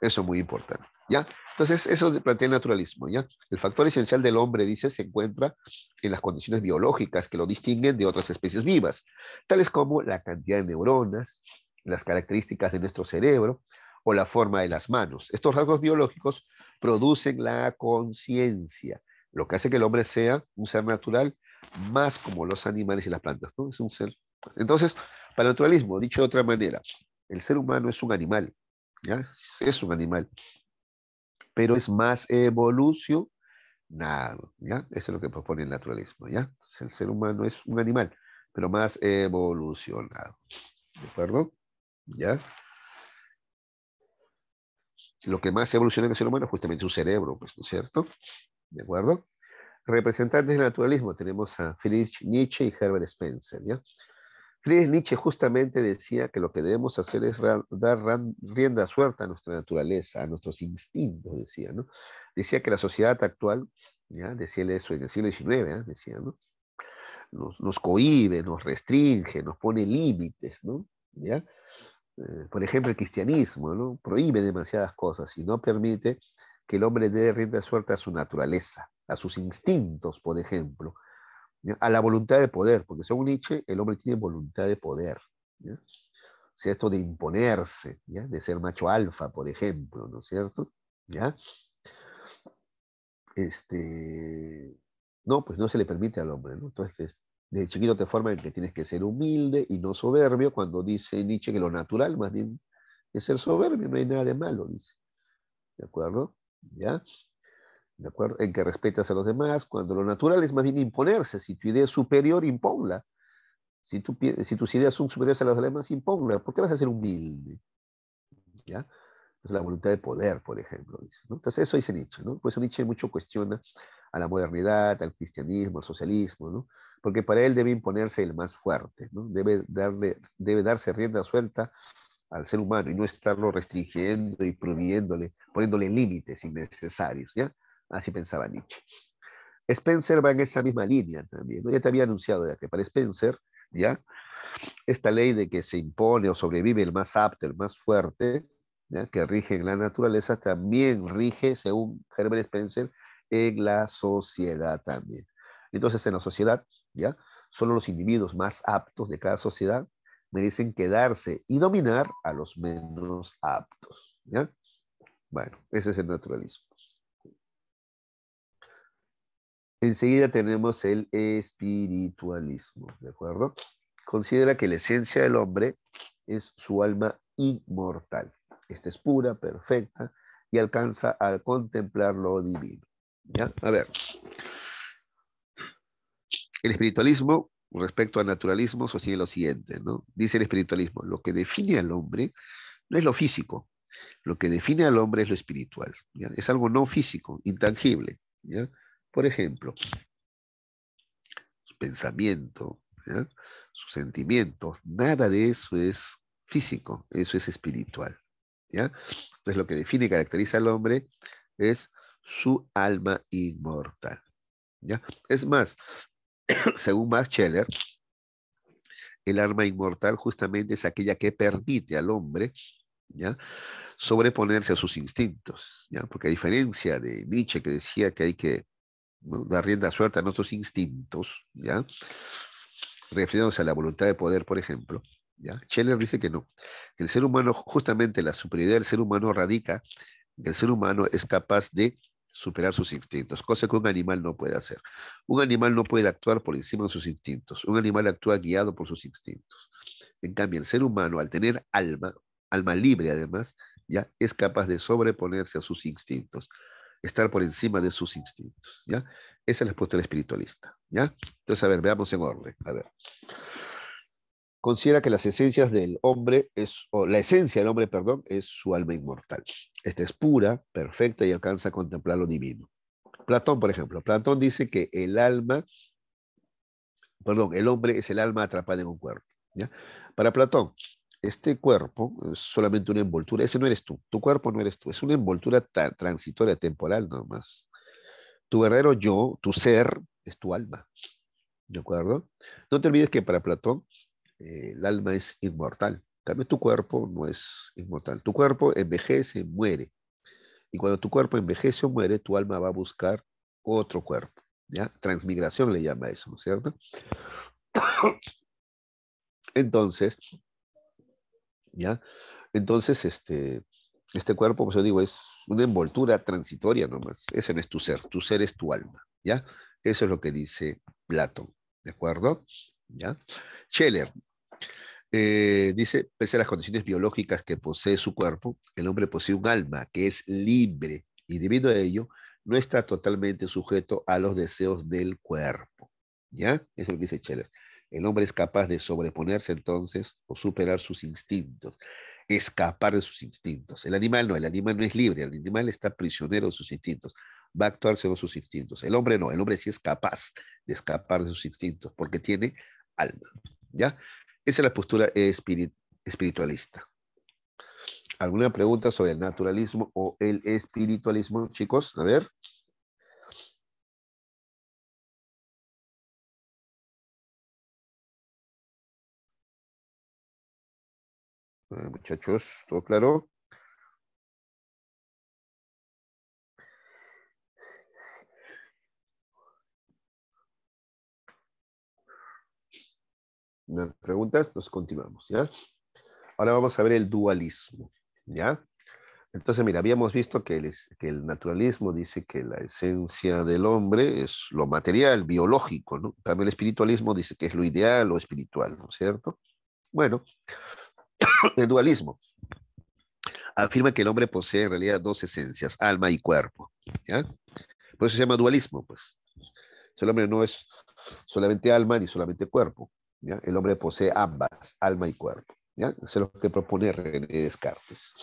Eso es muy importante, ¿ya? Entonces, eso plantea el naturalismo, ¿ya? El factor esencial del hombre, dice, se encuentra en las condiciones biológicas que lo distinguen de otras especies vivas, tales como la cantidad de neuronas, las características de nuestro cerebro o la forma de las manos. Estos rasgos biológicos producen la conciencia, lo que hace que el hombre sea un ser natural más como los animales y las plantas, ¿no? Es un ser. Entonces, para el naturalismo, dicho de otra manera, el ser humano es un animal, ¿ya? Es un animal, pero es más evolucionado, ¿ya? Eso es lo que propone el naturalismo, ¿ya? El ser humano es un animal, pero más evolucionado, ¿de acuerdo? ¿Ya? Lo que más evoluciona en el ser humano es justamente su cerebro, pues, ¿no es cierto? ¿De acuerdo? Representantes del naturalismo tenemos a Friedrich Nietzsche y Herbert Spencer, ¿ya? Friedrich Nietzsche justamente decía que lo que debemos hacer es dar rienda suelta a nuestra naturaleza, a nuestros instintos, decía, ¿no? Decía que la sociedad actual, ¿ya? Decía él eso en el siglo XIX, ¿eh? Decía, ¿no? Nos cohíbe, nos restringe, nos pone límites, ¿no? ¿Ya? Por ejemplo, el cristianismo, ¿no? Prohíbe demasiadas cosas y no permite que el hombre dé rienda suelta a su naturaleza, a sus instintos, por ejemplo, ¿ya? A la voluntad de poder, porque según Nietzsche, el hombre tiene voluntad de poder, ¿ya? O sea, esto de imponerse, ¿ya? De ser macho alfa, por ejemplo, ¿no es cierto? ¿Ya? Este, no, pues no se le permite al hombre, ¿no? Entonces, desde chiquito te forman en que tienes que ser humilde y no soberbio, cuando dice Nietzsche que lo natural más bien es ser soberbio, no hay nada de malo, dice. ¿De acuerdo? ¿Ya? ¿De acuerdo? En que respetas a los demás, cuando lo natural es más bien imponerse. Si tu idea es superior, imponla. Si tus ideas son superiores a las demás, imponla. ¿Por qué vas a ser humilde? ¿Ya? Pues la voluntad de poder, por ejemplo, dice, ¿no? Entonces eso dice Nietzsche, ¿no? Por eso Nietzsche mucho cuestiona a la modernidad, al cristianismo, al socialismo, ¿no? Porque para él debe imponerse el más fuerte, ¿no? Debe darse rienda suelta al ser humano y no estarlo restringiendo y prohibiéndole, poniéndole límites innecesarios, ¿ya? Así pensaba Nietzsche. Spencer va en esa misma línea también, ¿no? Ya te había anunciado ya que para Spencer, ¿ya? Esta ley de que se impone o sobrevive el más apto, el más fuerte, ¿ya? Que rige en la naturaleza, también rige, según Herbert Spencer, en la sociedad también. Entonces, en la sociedad, ¿ya? Solo los individuos más aptos de cada sociedad merecen quedarse y dominar a los menos aptos, ¿ya? Bueno, ese es el naturalismo. Enseguida tenemos el espiritualismo, ¿de acuerdo? Considera que la esencia del hombre es su alma inmortal. Esta es pura, perfecta y alcanza a contemplar lo divino. ¿Ya? A ver, el espiritualismo respecto al naturalismo sostiene lo siguiente, ¿no? Dice el espiritualismo, lo que define al hombre no es lo físico, lo que define al hombre es lo espiritual, ¿ya? Es algo no físico, intangible, ¿ya? Por ejemplo, su pensamiento, ¿ya? Sus sentimientos, nada de eso es físico, eso es espiritual, ¿ya? Entonces lo que define y caracteriza al hombre es su alma inmortal. ¿ya? Es más, según Max Scheler, el alma inmortal justamente es aquella que permite al hombre, ¿ya?, sobreponerse a sus instintos, ¿ya? Porque a diferencia de Nietzsche, que decía que hay que, ¿no?, dar rienda suelta a nuestros instintos, ¿ya?, refiriéndose a la voluntad de poder, por ejemplo, ¿ya?, Scheler dice que no. El ser humano, justamente la superioridad del ser humano radica en que el ser humano es capaz de superar sus instintos, cosa que un animal no puede hacer. Un animal no puede actuar por encima de sus instintos. Un animal actúa guiado por sus instintos. En cambio, el ser humano, al tener alma, alma libre además, ya es capaz de sobreponerse a sus instintos, estar por encima de sus instintos, ¿ya? Esa es la postura espiritualista, ¿ya? Entonces, a ver, veamos en orden, a ver. Considera que las esencias del hombre o la esencia del hombre, perdón, es su alma inmortal. Esta es pura, perfecta y alcanza a contemplar lo divino. Platón, por ejemplo, Platón dice que el hombre es el alma atrapada en un cuerpo, ¿ya? Para Platón, este cuerpo es solamente una envoltura, ese no eres tú, tu cuerpo no eres tú, es una envoltura transitoria, temporal nomás. Tu verdadero yo, tu ser, es tu alma, ¿de acuerdo? No te olvides que para Platón el alma es inmortal. En cambio, tu cuerpo no es inmortal. Tu cuerpo envejece, muere. Y cuando tu cuerpo envejece o muere, tu alma va a buscar otro cuerpo. ¿Ya? Transmigración le llama eso, ¿no es cierto? Entonces, ¿ya? Entonces, este cuerpo, pues yo digo, es una envoltura transitoria nomás. Ese no es tu ser es tu alma, ¿ya? Eso es lo que dice Platón, ¿de acuerdo? ¿Ya? Scheller dice, pese a las condiciones biológicas que posee su cuerpo, el hombre posee un alma que es libre y debido a ello no está totalmente sujeto a los deseos del cuerpo. ¿Ya? Eso es lo que dice Scheller. El hombre es capaz de sobreponerse entonces o superar sus instintos, escapar de sus instintos. El animal no es libre, el animal está prisionero de sus instintos, va a actuar según sus instintos. El hombre no, el hombre sí es capaz de escapar de sus instintos porque tiene alma. ¿Ya? Esa es la postura espiritualista. ¿Alguna pregunta sobre el naturalismo o el espiritualismo, chicos? A ver. Muchachos, ¿todo claro? ¿No preguntas? Nos continuamos, ¿ya? Ahora vamos a ver el dualismo, ¿ya? Entonces, mira, habíamos visto que el naturalismo dice que la esencia del hombre es lo material, biológico, ¿no? También el espiritualismo dice que es lo ideal o espiritual, ¿no es cierto? Bueno, el dualismo afirma que el hombre posee en realidad dos esencias, alma y cuerpo, ¿ya? Por eso se llama dualismo, pues. El hombre no es solamente alma ni solamente cuerpo, ¿ya? El hombre posee ambas, alma y cuerpo, ¿ya? Eso es lo que propone René Descartes.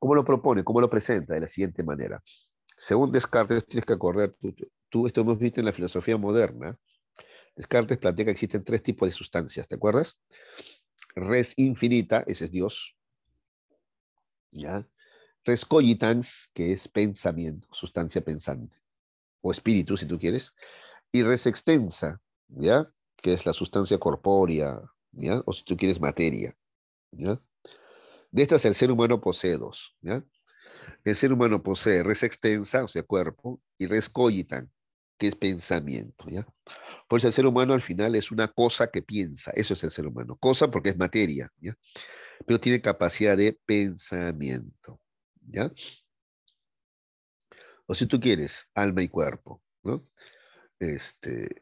¿Cómo lo propone? ¿Cómo lo presenta? De la siguiente manera. Según Descartes, tienes que acordar, esto hemos visto en la filosofía moderna, Descartes plantea que existen tres tipos de sustancias, ¿te acuerdas? Res infinita, ese es Dios, ¿ya? Res cogitans, que es pensamiento, sustancia pensante, o espíritu, si tú quieres, y res extensa, ¿ya? Que es la sustancia corpórea, ¿ya? O si tú quieres, materia, ¿ya? De estas el ser humano posee dos, ¿ya? El ser humano posee res extensa, o sea, cuerpo, y res cogitan, que es pensamiento, ¿ya? Por eso el ser humano al final es una cosa que piensa, eso es el ser humano. Cosa porque es materia, ¿ya? Pero tiene capacidad de pensamiento, ¿ya? O si tú quieres, alma y cuerpo, ¿no? En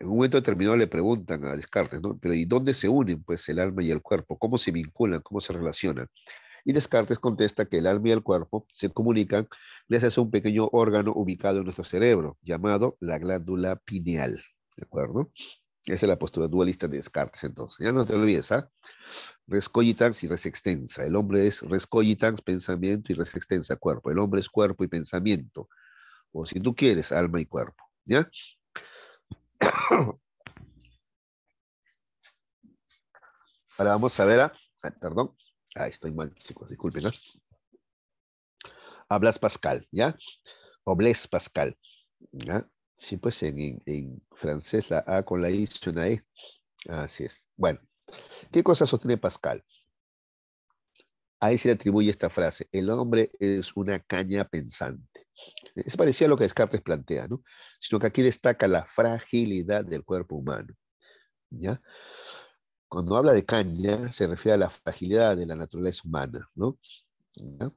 un momento determinado le preguntan a Descartes, ¿no? Pero ¿y dónde se unen, pues, el alma y el cuerpo? ¿Cómo se vinculan? ¿Cómo se relacionan? Y Descartes contesta que el alma y el cuerpo se comunican gracias a un pequeño órgano ubicado en nuestro cerebro, llamado la glándula pineal, ¿de acuerdo? Esa es la postura dualista de Descartes, entonces. Ya no te olvides, ¿ah? Res cogitans y res extensa. El hombre es res cogitans, pensamiento, y res extensa, cuerpo. El hombre es cuerpo y pensamiento. O si tú quieres, alma y cuerpo, ¿ya? Ahora vamos a ver perdón. Estoy mal, chicos, disculpen, ¿no? A Blas Pascal, ¿ya? O Blaise Pascal, ¿ya? Sí, pues en francés la A con la I suena E. Así es. Bueno, ¿qué cosa sostiene Pascal? A él se le atribuye esta frase: el hombre es una caña pensante. Es parecido a lo que Descartes plantea, ¿no? Sino que aquí destaca la fragilidad del cuerpo humano, ¿ya? Cuando habla de caña, se refiere a la fragilidad de la naturaleza humana, ¿no? ¿Ya?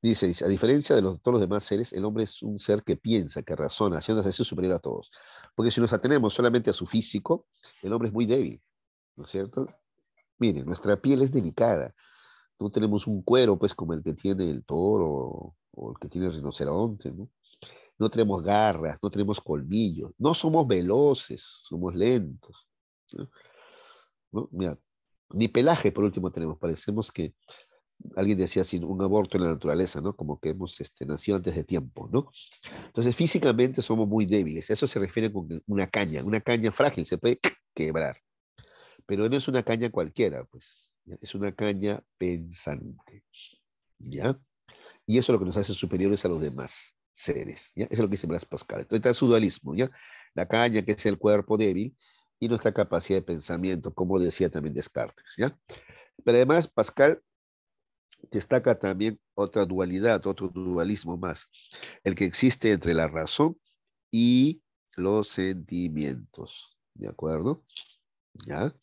Dice, a diferencia de todos los demás seres, el hombre es un ser que piensa, que razona, haciéndose así superior a todos. Porque si nos atenemos solamente a su físico, el hombre es muy débil, ¿no es cierto? Miren, nuestra piel es delicada. No tenemos un cuero, pues, como el que tiene el toro o el que tiene el rinoceronte, ¿no? No tenemos garras, no tenemos colmillos, no somos veloces, somos lentos, ¿no? ¿No? Mira, ni pelaje por último tenemos, parecemos que alguien decía así, un aborto en la naturaleza, ¿no? Como que hemos nacido antes de tiempo, ¿no? Entonces físicamente somos muy débiles, eso se refiere con una caña frágil, se puede quebrar, pero no es una caña cualquiera, pues, ¿ya? Es una caña pensante, ¿ya? Y eso es lo que nos hace superiores a los demás seres, ¿ya? Eso es lo que dice Blas Pascal. Entonces está su dualismo, ¿ya? La caña, que es el cuerpo débil, y nuestra capacidad de pensamiento, como decía también Descartes, ¿ya? Pero además Pascal destaca también otra dualidad, otro dualismo más, el que existe entre la razón y los sentimientos, ¿de acuerdo? ¿Ya?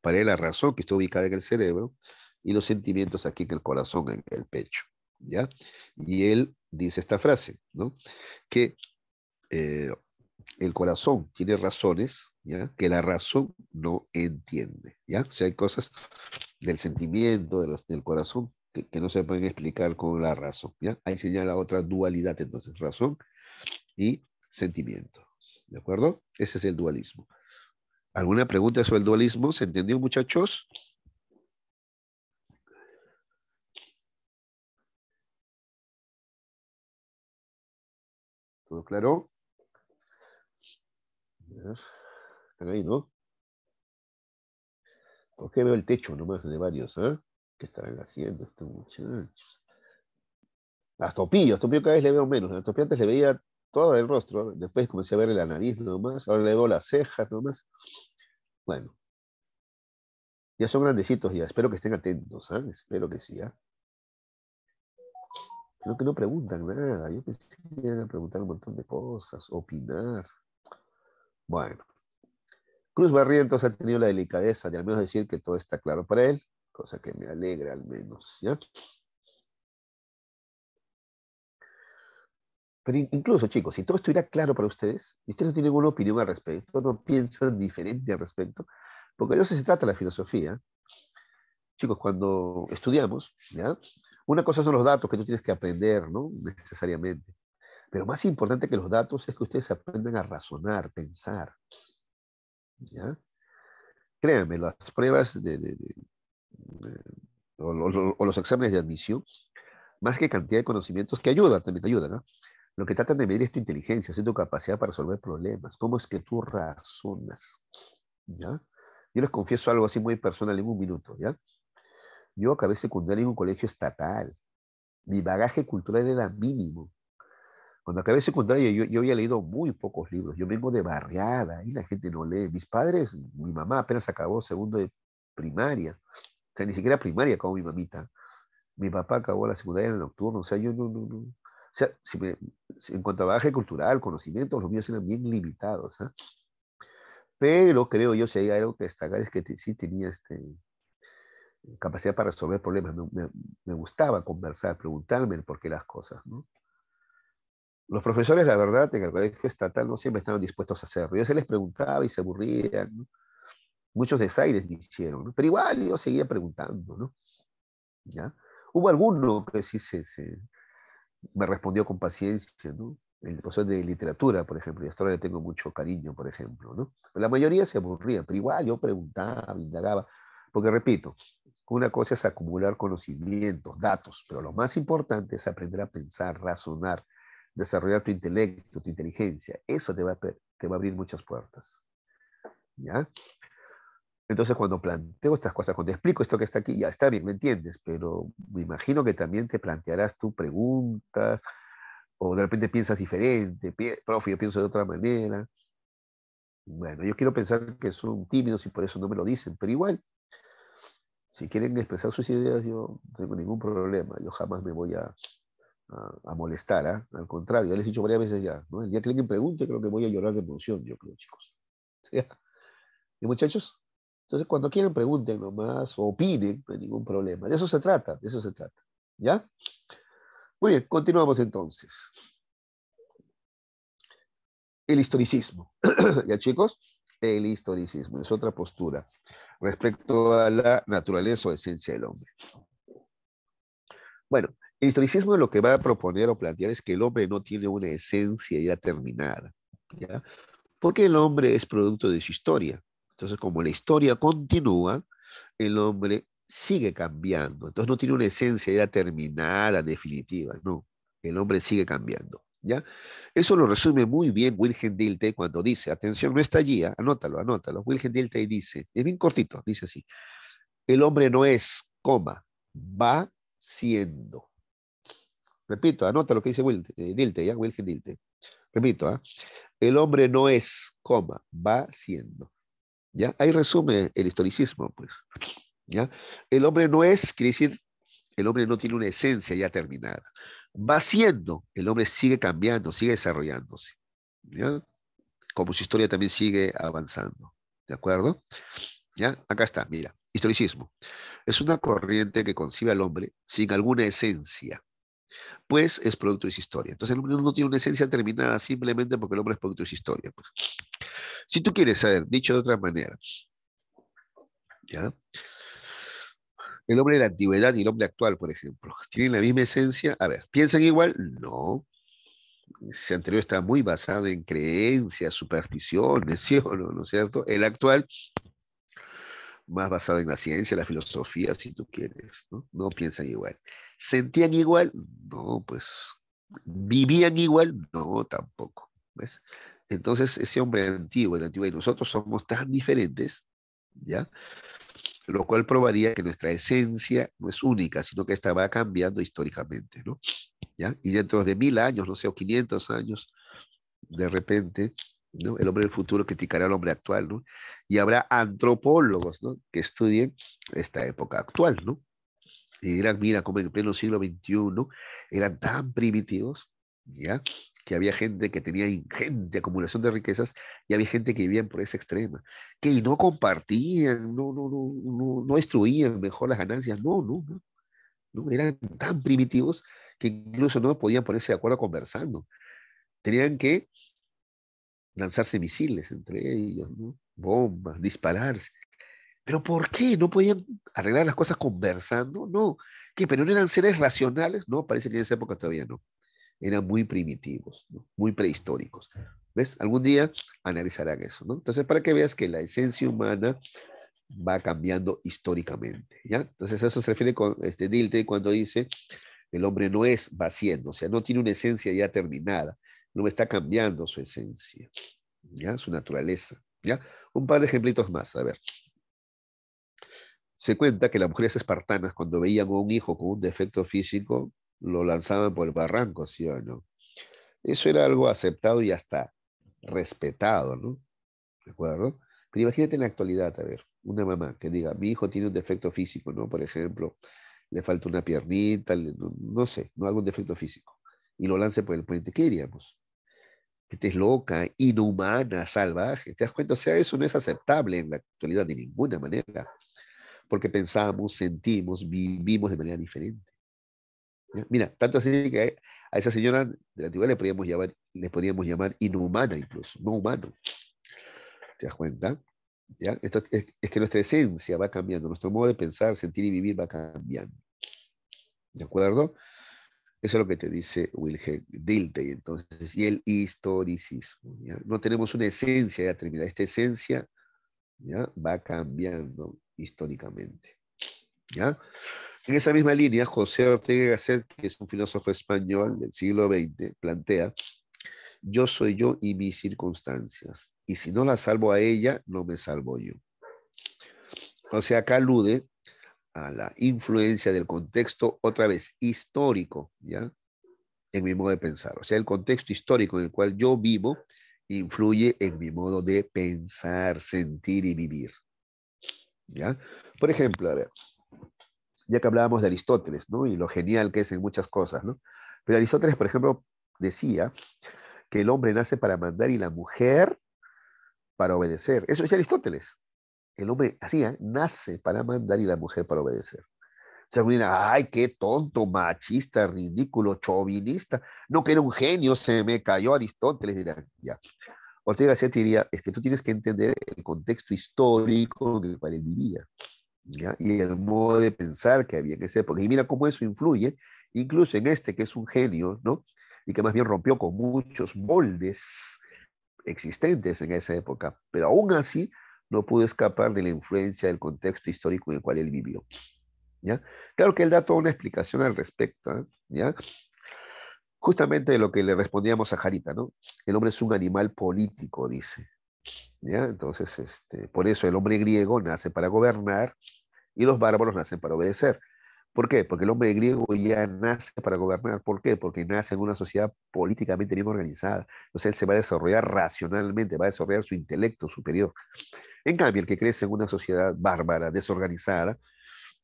Para él la razón que está ubicada en el cerebro y los sentimientos aquí en el corazón, en el pecho, ¿ya? Y él dice esta frase, ¿no? Que eh, el corazón tiene razones, ¿ya? Que la razón no entiende, ¿ya? O sea, hay cosas del sentimiento, del corazón, que no se pueden explicar con la razón, ¿ya? Ahí señala otra dualidad, entonces, razón y sentimiento, ¿de acuerdo? Ese es el dualismo. ¿Alguna pregunta sobre el dualismo? ¿Se entendió, muchachos? ¿Todo claro? A ver, están ahí, ¿no? ¿Por qué veo el techo nomás de varios, ¿ah? ¿Qué estarán haciendo estos muchachos? A Topillo cada vez le veo menos. A Topillo antes le veía todo el rostro, después comencé a verle la nariz nomás, ahora le veo las cejas nomás. Bueno, ya son grandecitos ya, espero que estén atentos, ¿ah? Espero que sí, ¿ah? Creo que no preguntan nada, yo pensé que iban a preguntar un montón de cosas, opinar. Bueno, Cruz Barrientos ha tenido la delicadeza de al menos decir que todo está claro para él, cosa que me alegra al menos, ¿ya? Pero incluso, chicos, si todo estuviera claro para ustedes, y ustedes no tienen ninguna opinión al respecto, no piensan diferente al respecto, porque de eso se trata la filosofía. Chicos, cuando estudiamos, ¿ya? Una cosa son los datos que tú tienes que aprender, ¿no? Necesariamente. Pero más importante que los datos es que ustedes aprendan a razonar, pensar, ¿ya? Créanme, las pruebas o los exámenes de admisión, más que cantidad de conocimientos, que ayudan, también te ayudan, ¿no? Lo que tratan de medir es tu inteligencia, es tu capacidad para resolver problemas, cómo es que tú razonas, ¿ya? Yo les confieso algo así muy personal en un minuto, ¿ya? Yo acabé secundaria en un colegio estatal. Mi bagaje cultural era mínimo. Cuando acabé secundaria yo había leído muy pocos libros. Yo vengo de barriada y la gente no lee. Mis padres, mi mamá apenas acabó segundo de primaria. O sea, ni siquiera primaria acabó mi mamita. Mi papá acabó la secundaria en el nocturno. O sea, yo no. O sea, en cuanto a bagaje cultural, conocimientos, los míos eran bien limitados, ¿ah? Pero creo yo, si hay algo que destacar es que sí tenía capacidad para resolver problemas. Me gustaba conversar, preguntarme el por qué las cosas, ¿no? Los profesores, la verdad, en el colegio estatal no siempre estaban dispuestos a hacerlo. Yo se les preguntaba y se aburrían, ¿no? Muchos desaires me hicieron, ¿no? Pero igual yo seguía preguntando, ¿no? ¿Ya? Hubo alguno que sí me respondió con paciencia, ¿no? El profesor de literatura, por ejemplo, y hasta ahora le tengo mucho cariño, por ejemplo, ¿no? La mayoría se aburrían, pero igual yo preguntaba, indagaba, porque repito, una cosa es acumular conocimientos, datos, pero lo más importante es aprender a pensar, razonar, desarrollar tu intelecto, tu inteligencia. Eso te va a abrir muchas puertas, ¿ya? Entonces, cuando planteo estas cosas, cuando explico esto que está aquí, ya está bien, ¿me entiendes? Pero me imagino que también te plantearás tú preguntas O de repente piensas diferente, profe, yo pienso de otra manera. Bueno, yo quiero pensar que son tímidos y por eso no me lo dicen, pero igual, si quieren expresar sus ideas, yo no tengo ningún problema. Yo jamás me voy a molestar, ¿ah? Al contrario, ya les he dicho varias veces ya, ¿no? El día que alguien pregunte, creo que voy a llorar de emoción, yo creo, chicos. ¿Sí? ¿Y muchachos? Entonces, cuando quieran, pregunten nomás o opinen, no hay ningún problema. De eso se trata, de eso se trata. ¿Ya? Muy bien, continuamos entonces. El historicismo. ¿Ya, chicos? El historicismo es otra postura respecto a la naturaleza o esencia del hombre. Bueno, el historicismo lo que va a proponer o plantear es que el hombre no tiene una esencia ya terminada, ¿ya? Porque el hombre es producto de su historia. Entonces, como la historia continúa, el hombre sigue cambiando. Entonces, no tiene una esencia ya terminada, definitiva, no. El hombre sigue cambiando, ¿ya? Eso lo resume muy bien Wilhelm Dilthey cuando dice, atención, no está allí, anótalo, anótalo. Wilhelm Dilthey dice, es bien cortito, dice así, el hombre no es, coma, va siendo. Repito, anota lo que dice Dilthey, ¿ya? Wilhelm Dilthey. Repito, el hombre no es, coma, va siendo. ¿Ya? Ahí resume el historicismo, pues. ¿Ya? El hombre no es, quiere decir, el hombre no tiene una esencia ya terminada. Va siendo, el hombre sigue cambiando, sigue desarrollándose. ¿Ya? Como su historia también sigue avanzando. ¿De acuerdo? ¿Ya? Acá está, mira. Historicismo. Es una corriente que concibe al hombre sin alguna esencia, pues es producto de su historia. Entonces el hombre no tiene una esencia terminada simplemente porque el hombre es producto de su historia. Pues. Si tú quieres saber, dicho de otra manera, ¿ya? El hombre de la antigüedad y el hombre actual, por ejemplo, ¿tienen la misma esencia? A ver, ¿piensan igual? No. Ese anterior está muy basado en creencias, supersticiones, ¿sí o no? ¿No es cierto? El actual, más basado en la ciencia, la filosofía, si tú quieres, ¿no? No piensan igual. ¿Sentían igual? No, pues. ¿Vivían igual? No, tampoco. ¿Ves? Entonces, ese hombre antiguo, el antiguo y nosotros somos tan diferentes, ¿ya? Lo cual probaría que nuestra esencia no es única, sino que esta va cambiando históricamente, ¿no? ¿Ya? Y dentro de 1000 años, no sé, o 500 años, de repente, ¿no? El hombre del futuro criticará al hombre actual, ¿no? Y habrá antropólogos, ¿no? Que estudien esta época actual, ¿no? Y dirán, mira, como en pleno siglo XXI eran tan primitivos, ¿ya? Que había gente que tenía ingente acumulación de riquezas y había gente que vivía en pobreza extrema, que no compartían, no distribuían mejor las ganancias, no, eran tan primitivos que incluso no podían ponerse de acuerdo conversando. Tenían que lanzarse misiles entre ellos, ¿no? Bombas, dispararse. ¿Pero por qué? ¿No podían arreglar las cosas conversando? No. ¿Qué? ¿Pero no eran seres racionales? No, parece que en esa época todavía no. Eran muy primitivos, ¿no? Muy prehistóricos. ¿Ves? Algún día analizarán eso, ¿no? Entonces, para que veas que la esencia humana va cambiando históricamente, ¿ya? Entonces, a eso se refiere con Dilthey cuando dice, el hombre no es va siendo, o sea, no tiene una esencia ya terminada, no está cambiando su esencia, ¿ya? Su naturaleza, ¿ya? Un par de ejemplitos más, a ver. Se cuenta que las mujeres espartanas, cuando veían a un hijo con un defecto físico, lo lanzaban por el barranco, ¿sí o no? Eso era algo aceptado y hasta respetado, ¿no? ¿De acuerdo? Pero imagínate en la actualidad, a ver, una mamá que diga, mi hijo tiene un defecto físico, ¿no? Por ejemplo, le falta una piernita, no sé, no algún defecto físico, y lo lance por el puente, ¿qué diríamos? Que te es loca, inhumana, salvaje, ¿te das cuenta? O sea, eso no es aceptable en la actualidad de ninguna manera, porque pensamos, sentimos, vivimos de manera diferente. ¿Ya? Mira, tanto así que a esa señora de la antigüedad le podríamos llamar inhumana incluso, no humano. ¿Te das cuenta? ¿Ya? Esto es que nuestra esencia va cambiando, nuestro modo de pensar, sentir y vivir va cambiando. ¿De acuerdo? Eso es lo que te dice Wilhelm Dilthey, entonces, y el historicismo. ¿Ya? No tenemos una esencia ya terminada. Esta esencia, ¿ya? Va cambiando históricamente. ¿Ya? En esa misma línea, José Ortega y Gasset, que es un filósofo español del siglo XX, plantea, yo soy yo y mis circunstancias, y si no la salvo a ella, no me salvo yo. O sea, acá alude a la influencia del contexto, otra vez, histórico, ¿ya? en mi modo de pensar. O sea, el contexto histórico en el cual yo vivo influye en mi modo de pensar, sentir y vivir. ¿Ya? Por ejemplo, a ver, ya que hablábamos de Aristóteles, ¿no? Y lo genial que es en muchas cosas, ¿no? Pero Aristóteles, por ejemplo, decía que el hombre nace para mandar y la mujer para obedecer. Eso decía Aristóteles. El hombre así, ¿eh? Nace para mandar y la mujer para obedecer. O sea, uno dirá, ay, qué tonto, machista, ridículo, chauvinista. No, que era un genio, se me cayó Aristóteles, dirán, ya. Ortega Gasset diría, es que tú tienes que entender el contexto histórico en el cual él vivía, ¿ya? Y el modo de pensar que había en esa época. Y mira cómo eso influye, incluso en este que es un genio, ¿no? Y que más bien rompió con muchos moldes existentes en esa época, pero aún así no pudo escapar de la influencia del contexto histórico en el cual él vivió, ¿ya? Claro que él da toda una explicación al respecto, ¿eh? ¿Ya? Justamente lo que le respondíamos a Jarita, ¿no? El hombre es un animal político, dice, ¿ya? Entonces, por eso el hombre griego nace para gobernar y los bárbaros nacen para obedecer. ¿Por qué? Porque el hombre griego ya nace para gobernar. ¿Por qué? Porque nace en una sociedad políticamente bien organizada. Entonces él se va a desarrollar racionalmente, va a desarrollar su intelecto superior. En cambio, el que crece en una sociedad bárbara, desorganizada,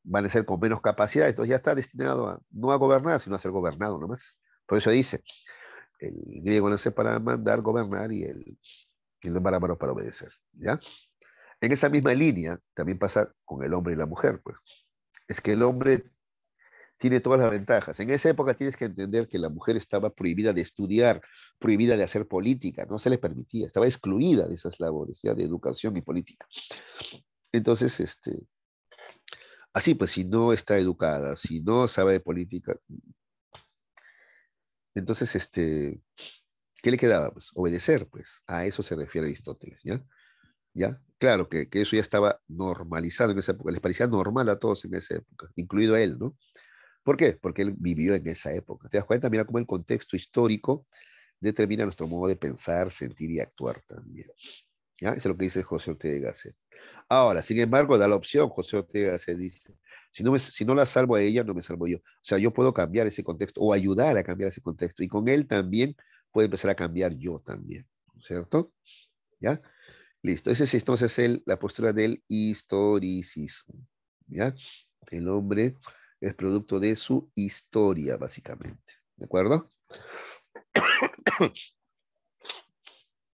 van a ser con menos capacidad, entonces ya está destinado a, no a gobernar, sino a ser gobernado nomás. Por eso dice, el griego nace para mandar, gobernar y el bárbaro para obedecer. ¿Ya? En esa misma línea también pasa con el hombre y la mujer, pues. Es que el hombre tiene todas las ventajas. En esa época tienes que entender que la mujer estaba prohibida de estudiar, prohibida de hacer política, no se le permitía, estaba excluida de esas labores, ya de educación y política. Entonces, así pues, si no está educada, si no sabe de política, entonces, ¿qué le quedaba? Pues obedecer, pues, a eso se refiere Aristóteles, ¿ya? ¿Ya? Claro que eso ya estaba normalizado en esa época, les parecía normal a todos en esa época, incluido a él, ¿no? ¿Por qué? Porque él vivió en esa época. ¿Te das cuenta? Mira cómo el contexto histórico determina nuestro modo de pensar, sentir y actuar también. ¿Ya? Eso es lo que dice José Ortega Gasset. Ahora, sin embargo, da la opción, José Ortega Gasset dice, si no la salvo a ella, no me salvo yo. O sea, yo puedo cambiar ese contexto o ayudar a cambiar ese contexto y con él también puede empezar a cambiar yo también, ¿cierto? ¿Ya? Listo. Esa es entonces la postura del historicismo. ¿Ya? El hombre es producto de su historia, básicamente. ¿De acuerdo?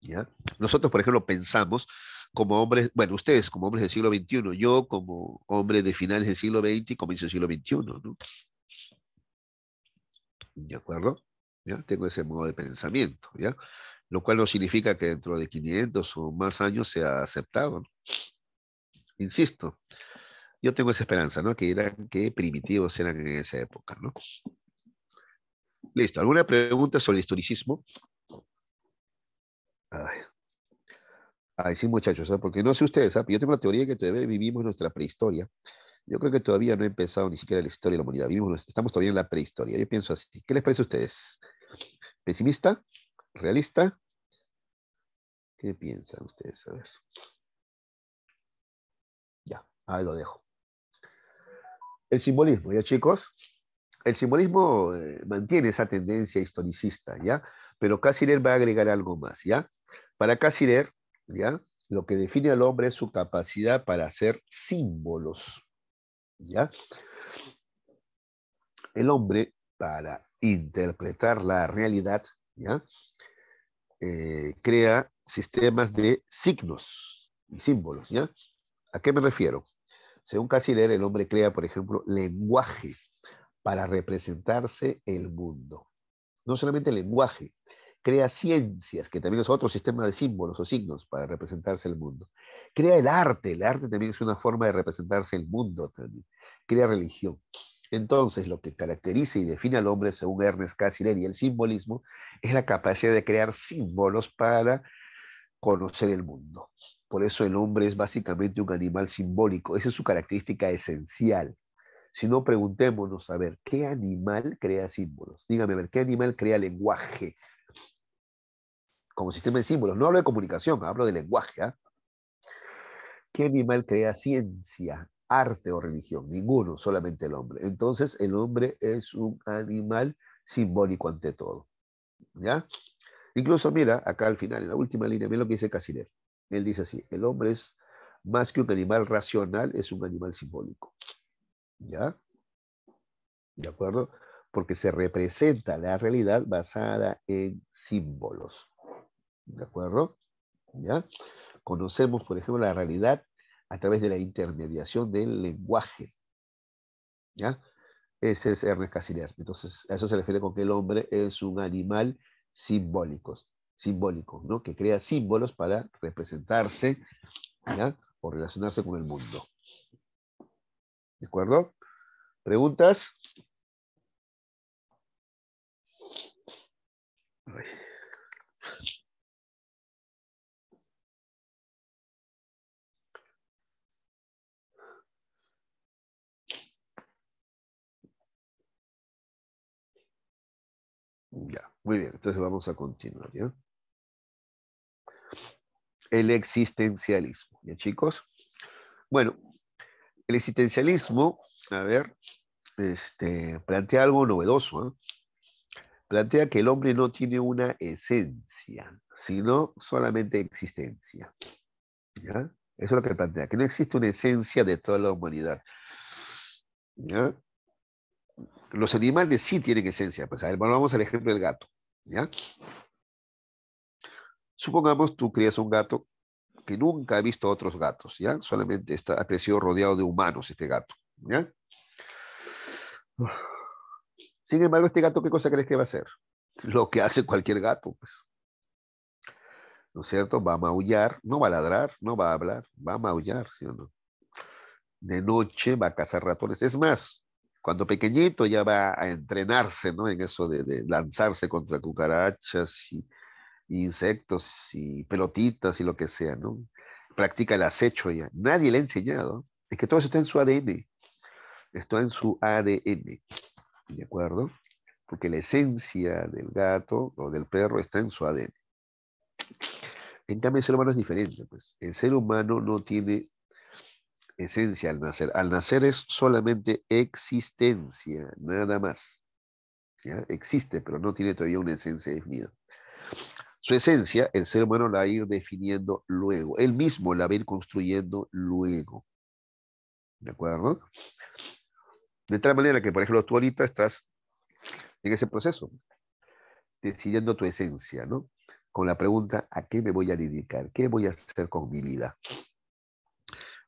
¿Ya? Nosotros, por ejemplo, pensamos como hombres, bueno, ustedes como hombres del siglo XXI, yo como hombre de finales del siglo XX y comienzo del siglo XXI, ¿no? ¿De acuerdo? ¿Ya? Tengo ese modo de pensamiento, ¿ya? Lo cual no significa que dentro de 500 o más años sea aceptado, ¿no? Insisto, yo tengo esa esperanza, ¿no? Que dirán que primitivos eran en esa época, ¿no? Listo. ¿Alguna pregunta sobre el historicismo? Ay, ay, sí, muchachos, ¿sabes? Porque no sé ustedes, ¿sabes? Yo tengo la teoría de que todavía vivimos nuestra prehistoria. Yo creo que todavía no ha empezado ni siquiera la historia de la humanidad. Estamos todavía en la prehistoria. Yo pienso así. ¿Qué les parece a ustedes? ¿Pesimista? ¿Realista? ¿Qué piensan ustedes? A ver, ya, ahí lo dejo. El simbolismo, ¿ya, chicos? El simbolismo mantiene esa tendencia historicista, ¿ya? Pero Cassirer va a agregar algo más, ¿ya? Para Cassirer, ¿ya? Lo que define al hombre es su capacidad para hacer símbolos, ¿ya? El hombre, para interpretar la realidad, ¿ya? Crea sistemas de signos y símbolos, ¿ya? ¿A qué me refiero? Según Cassirer, el hombre crea, por ejemplo, lenguaje para representarse el mundo. No solamente lenguaje, crea ciencias, que también es otro sistema de símbolos o signos para representarse el mundo. Crea el arte también es una forma de representarse el mundo también. Crea religión. Entonces, lo que caracteriza y define al hombre, según Ernest Cassirer y el simbolismo, es la capacidad de crear símbolos para conocer el mundo. Por eso el hombre es básicamente un animal simbólico. Esa es su característica esencial. Si no, preguntémonos, a ver, ¿qué animal crea símbolos? Dígame, a ver, ¿qué animal crea lenguaje como sistema de símbolos? No hablo de comunicación, hablo de lenguaje. ¿Ah? ¿Qué animal crea ciencia, arte o religión? Ninguno, solamente el hombre. Entonces, el hombre es un animal simbólico ante todo, ¿ya? Incluso mira, acá al final, en la última línea, mira lo que dice Cassirer. Él dice así, el hombre es más que un animal racional, es un animal simbólico, ¿ya? ¿De acuerdo? Porque se representa la realidad basada en símbolos, ¿de acuerdo? ¿Ya? Conocemos, por ejemplo, la realidad a través de la intermediación del lenguaje, ¿ya? Ese es Ernest Cassirer. Entonces, a eso se refiere con que el hombre es un animal simbólico, simbólico, ¿no? Que crea símbolos para representarse, ¿ya? O relacionarse con el mundo. ¿De acuerdo? ¿Preguntas? Ya, muy bien. Entonces vamos a continuar, ¿ya? El existencialismo, ¿ya, chicos? Bueno, el existencialismo, a ver, plantea algo novedoso, ¿eh? Plantea que el hombre no tiene una esencia, sino solamente existencia, ¿ya? Eso es lo que plantea, que no existe una esencia de toda la humanidad, ¿ya? Los animales sí tienen esencia, pues a ver, bueno, vamos al ejemplo del gato, ¿ya? Supongamos tú crías un gato que nunca ha visto otros gatos, ¿ya? Solamente ha crecido rodeado de humanos este gato, ¿ya? Sin embargo, este gato, ¿qué cosa crees que va a hacer? Lo que hace cualquier gato, pues, ¿no es cierto? Va a maullar, no va a ladrar, no va a hablar, va a maullar, ¿sí o no? De noche va a cazar ratones. Es más, cuando pequeñito ya va a entrenarse, ¿no? En eso de lanzarse contra cucarachas y insectos y pelotitas y lo que sea, ¿no? Practica el acecho ya. Nadie le ha enseñado. Es que todo eso está en su ADN. Está en su ADN, ¿de acuerdo? Porque la esencia del gato o del perro está en su ADN. En cambio, el ser humano es diferente, pues. El ser humano no tiene esencia al nacer. Al nacer es solamente existencia, nada más. ¿Ya? Existe, pero no tiene todavía una esencia definida. Su esencia, el ser humano la va a ir definiendo luego. Él mismo la va a ir construyendo luego. ¿De acuerdo? De tal manera que, por ejemplo, tú ahorita estás en ese proceso, decidiendo tu esencia, ¿no? Con la pregunta, ¿a qué me voy a dedicar? ¿Qué voy a hacer con mi vida?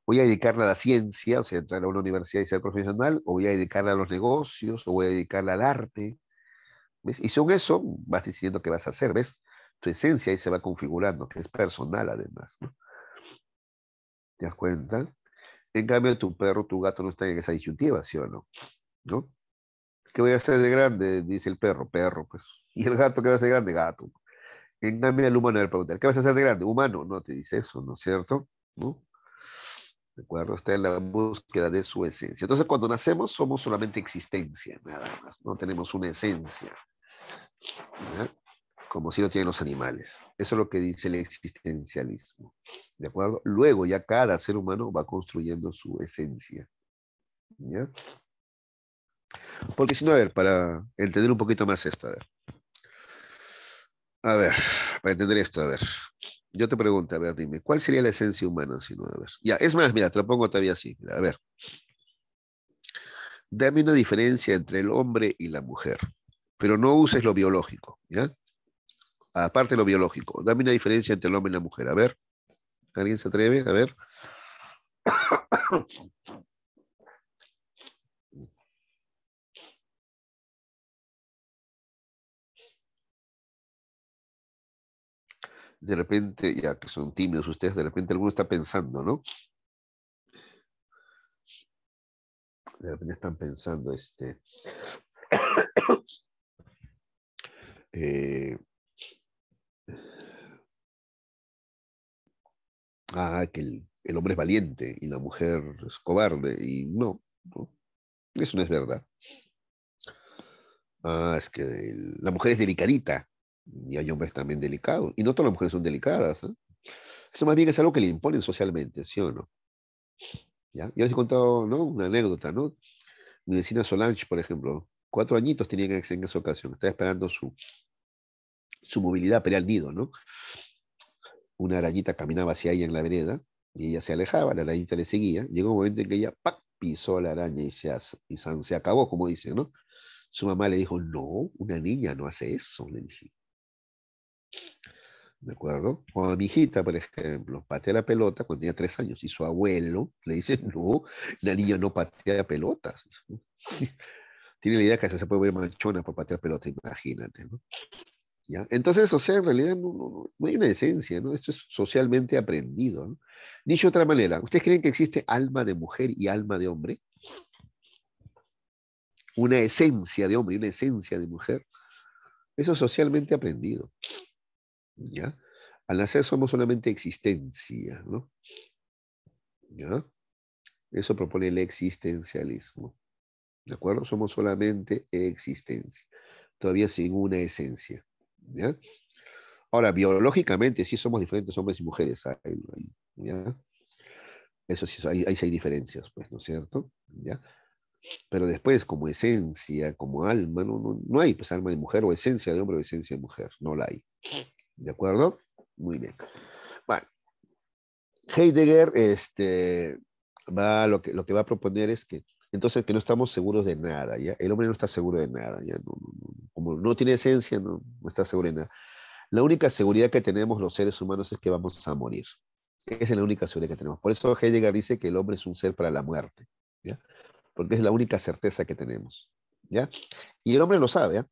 ¿Voy a dedicarla a la ciencia, o sea, entrar a una universidad y ser profesional? ¿O voy a dedicarla a los negocios? ¿O voy a dedicarla al arte? ¿Ves? Y según eso vas decidiendo qué vas a hacer, ¿ves? Tu esencia ahí se va configurando, que es personal además, ¿no? ¿Te das cuenta? En cambio, tu perro, tu gato no están en esa disyuntiva, ¿sí o no? ¿No? ¿Qué voy a hacer de grande? Dice el perro, perro, pues. ¿Y el gato qué va a hacer de grande? Gato. En cambio, el humano le pregunta, ¿qué vas a hacer de grande? Humano, no te dice eso, ¿no es cierto? ¿No? ¿De acuerdo? Está en la búsqueda de su esencia. Entonces, cuando nacemos, somos solamente existencia, nada más. No tenemos una esencia, ¿ya? Como si lo tienen los animales. Eso es lo que dice el existencialismo. ¿De acuerdo? Luego ya cada ser humano va construyendo su esencia, ¿ya? Porque si no, a ver, para entender un poquito más esto, a ver, para entender esto, a ver, yo te pregunto, a ver, dime, ¿cuál sería la esencia humana si no? A ver, ya, es más, mira, te lo pongo todavía así, mira, a ver, dame una diferencia entre el hombre y la mujer, pero no uses lo biológico, ¿ya? Aparte de lo biológico, dame una diferencia entre el hombre y la mujer, a ver, ¿alguien se atreve? A ver. De repente, ya que son tímidos ustedes, de repente alguno está pensando, ¿no? De repente están pensando, eh, que el hombre es valiente y la mujer es cobarde, y no, no, eso no es verdad. Ah, es que la mujer es delicadita, y hay hombres también delicados, y no todas las mujeres son delicadas, ¿eh? Eso más bien es algo que le imponen socialmente, ¿sí o no? ¿Ya? Yo les he contado, ¿no? Una anécdota, ¿no? Mi vecina Solange, por ejemplo. 4 añitos tenía en esa ocasión. Estaba esperando su movilidad para ir al nido, ¿no? Una arañita caminaba hacia ella en la vereda y ella se alejaba, la arañita le seguía. Llegó un momento en que ella ¡pac! Pisó a la araña y se acabó, como dicen, ¿no? Su mamá le dijo, no, una niña no hace eso, le dije. ¿De acuerdo? O a mi hijita, por ejemplo, patea la pelota cuando tenía 3 años y su abuelo le dice, no, la niña no patea pelotas. Tiene la idea que se puede ver manchona por patear pelota, imagínate, ¿no? ¿Ya? Entonces, o sea, en realidad no hay una esencia, ¿no? Esto es socialmente aprendido, ¿no? Dicho de otra manera, ¿ustedes creen que existe alma de mujer y alma de hombre? Una esencia de hombre y una esencia de mujer. Eso es socialmente aprendido, ¿ya? Al nacer somos solamente existencia, ¿no? ¿Ya? Eso propone el existencialismo, ¿de acuerdo? Somos solamente existencia, todavía sin una esencia, ¿ya? Ahora, biológicamente sí somos diferentes hombres y mujeres, ¿ya? Eso sí, ahí sí hay diferencias, pues, ¿no es cierto? ¿Ya? Pero después, como esencia, como alma, no hay, pues, alma de mujer o esencia de hombre o esencia de mujer, no la hay, ¿de acuerdo? Muy bien. Bueno, Heidegger, lo que va a proponer es que, entonces, que no estamos seguros de nada, ¿ya? El hombre no está seguro de nada, ¿ya? Como no tiene esencia, no está seguro de nada. La única seguridad que tenemos los seres humanos es que vamos a morir. Esa es la única seguridad que tenemos. Por eso Heidegger dice que el hombre es un ser para la muerte, ¿ya? Porque es la única certeza que tenemos, ¿ya? Y el hombre lo sabe, ¿ya?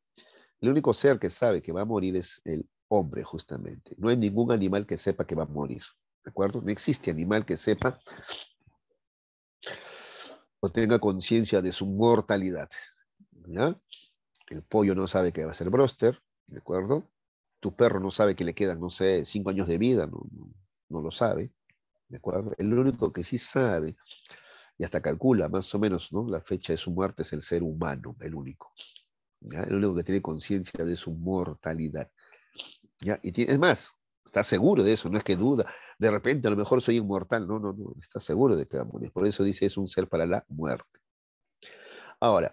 El único ser que sabe que va a morir es el hombre, justamente. No hay ningún animal que sepa que va a morir, ¿de acuerdo? No existe animal que sepa o tenga conciencia de su mortalidad, ¿ya? El pollo no sabe que va a ser bróster, ¿de acuerdo? Tu perro no sabe que le quedan, no sé, 5 años de vida, no lo sabe, ¿de acuerdo? El único que sí sabe y hasta calcula más o menos, ¿no? La fecha de su muerte es el ser humano, el único, ¿ya? El único que tiene conciencia de su mortalidad, ¿ya? Es más, está seguro de eso, no es que duda, de repente a lo mejor soy inmortal, no, está seguro de que va a morir, por eso dice es un ser para la muerte. Ahora,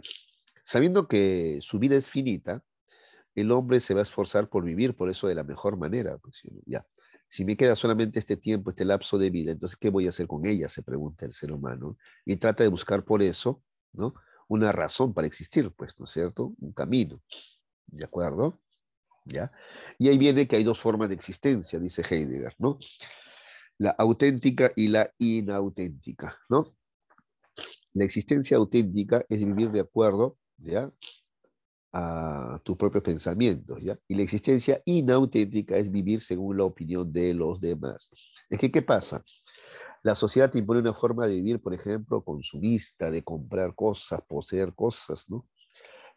sabiendo que su vida es finita, el hombre se va a esforzar por vivir por eso de la mejor manera, pues, ya. Si me queda solamente este tiempo, este lapso de vida, entonces, ¿qué voy a hacer con ella? Se pregunta el ser humano. Y trata de buscar por eso, ¿no? Una razón para existir, pues, ¿no es cierto? Un camino, ¿de acuerdo? ¿Ya? Y ahí viene que hay dos formas de existencia, dice Heidegger, ¿no? La auténtica y la inauténtica, ¿no? La existencia auténtica es vivir de acuerdo, ¿ya? A tus propios pensamientos, ¿ya? Y la existencia inauténtica es vivir según la opinión de los demás. Es que, ¿qué pasa? La sociedad te impone una forma de vivir, por ejemplo, consumista, de comprar cosas, poseer cosas, ¿no?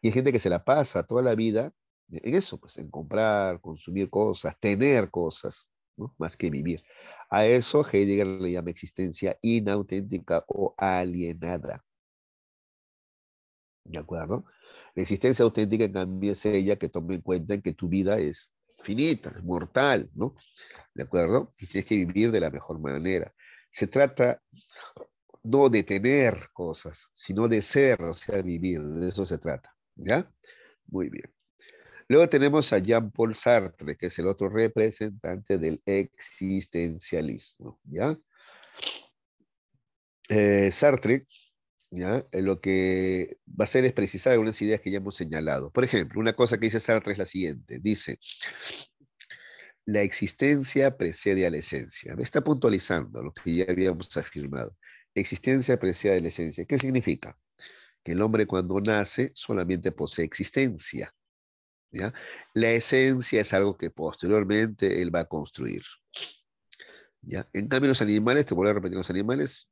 Y hay gente que se la pasa toda la vida en eso, pues, en comprar, consumir cosas, tener cosas, ¿no? Más que vivir. A eso Heidegger le llama existencia inauténtica o alienada. ¿De acuerdo? La existencia auténtica, en cambio, es ella que toma en cuenta en que tu vida es finita, es mortal, ¿no? ¿De acuerdo? Y tienes que vivir de la mejor manera. Se trata no de tener cosas, sino de ser, o sea, vivir. De eso se trata. ¿Ya? Muy bien. Luego tenemos a Jean-Paul Sartre, que es el otro representante del existencialismo. ¿Ya? Sartre, ¿ya? Lo que va a hacer es precisar algunas ideas que ya hemos señalado. Por ejemplo, una cosa que dice Sartre es la siguiente. Dice, la existencia precede a la esencia. Me está puntualizando lo que ya habíamos afirmado. Existencia precede a la esencia. ¿Qué significa? Que el hombre cuando nace solamente posee existencia, ¿ya? La esencia es algo que posteriormente él va a construir, ¿ya? En cambio, los animales, te vuelvo a repetir, los animales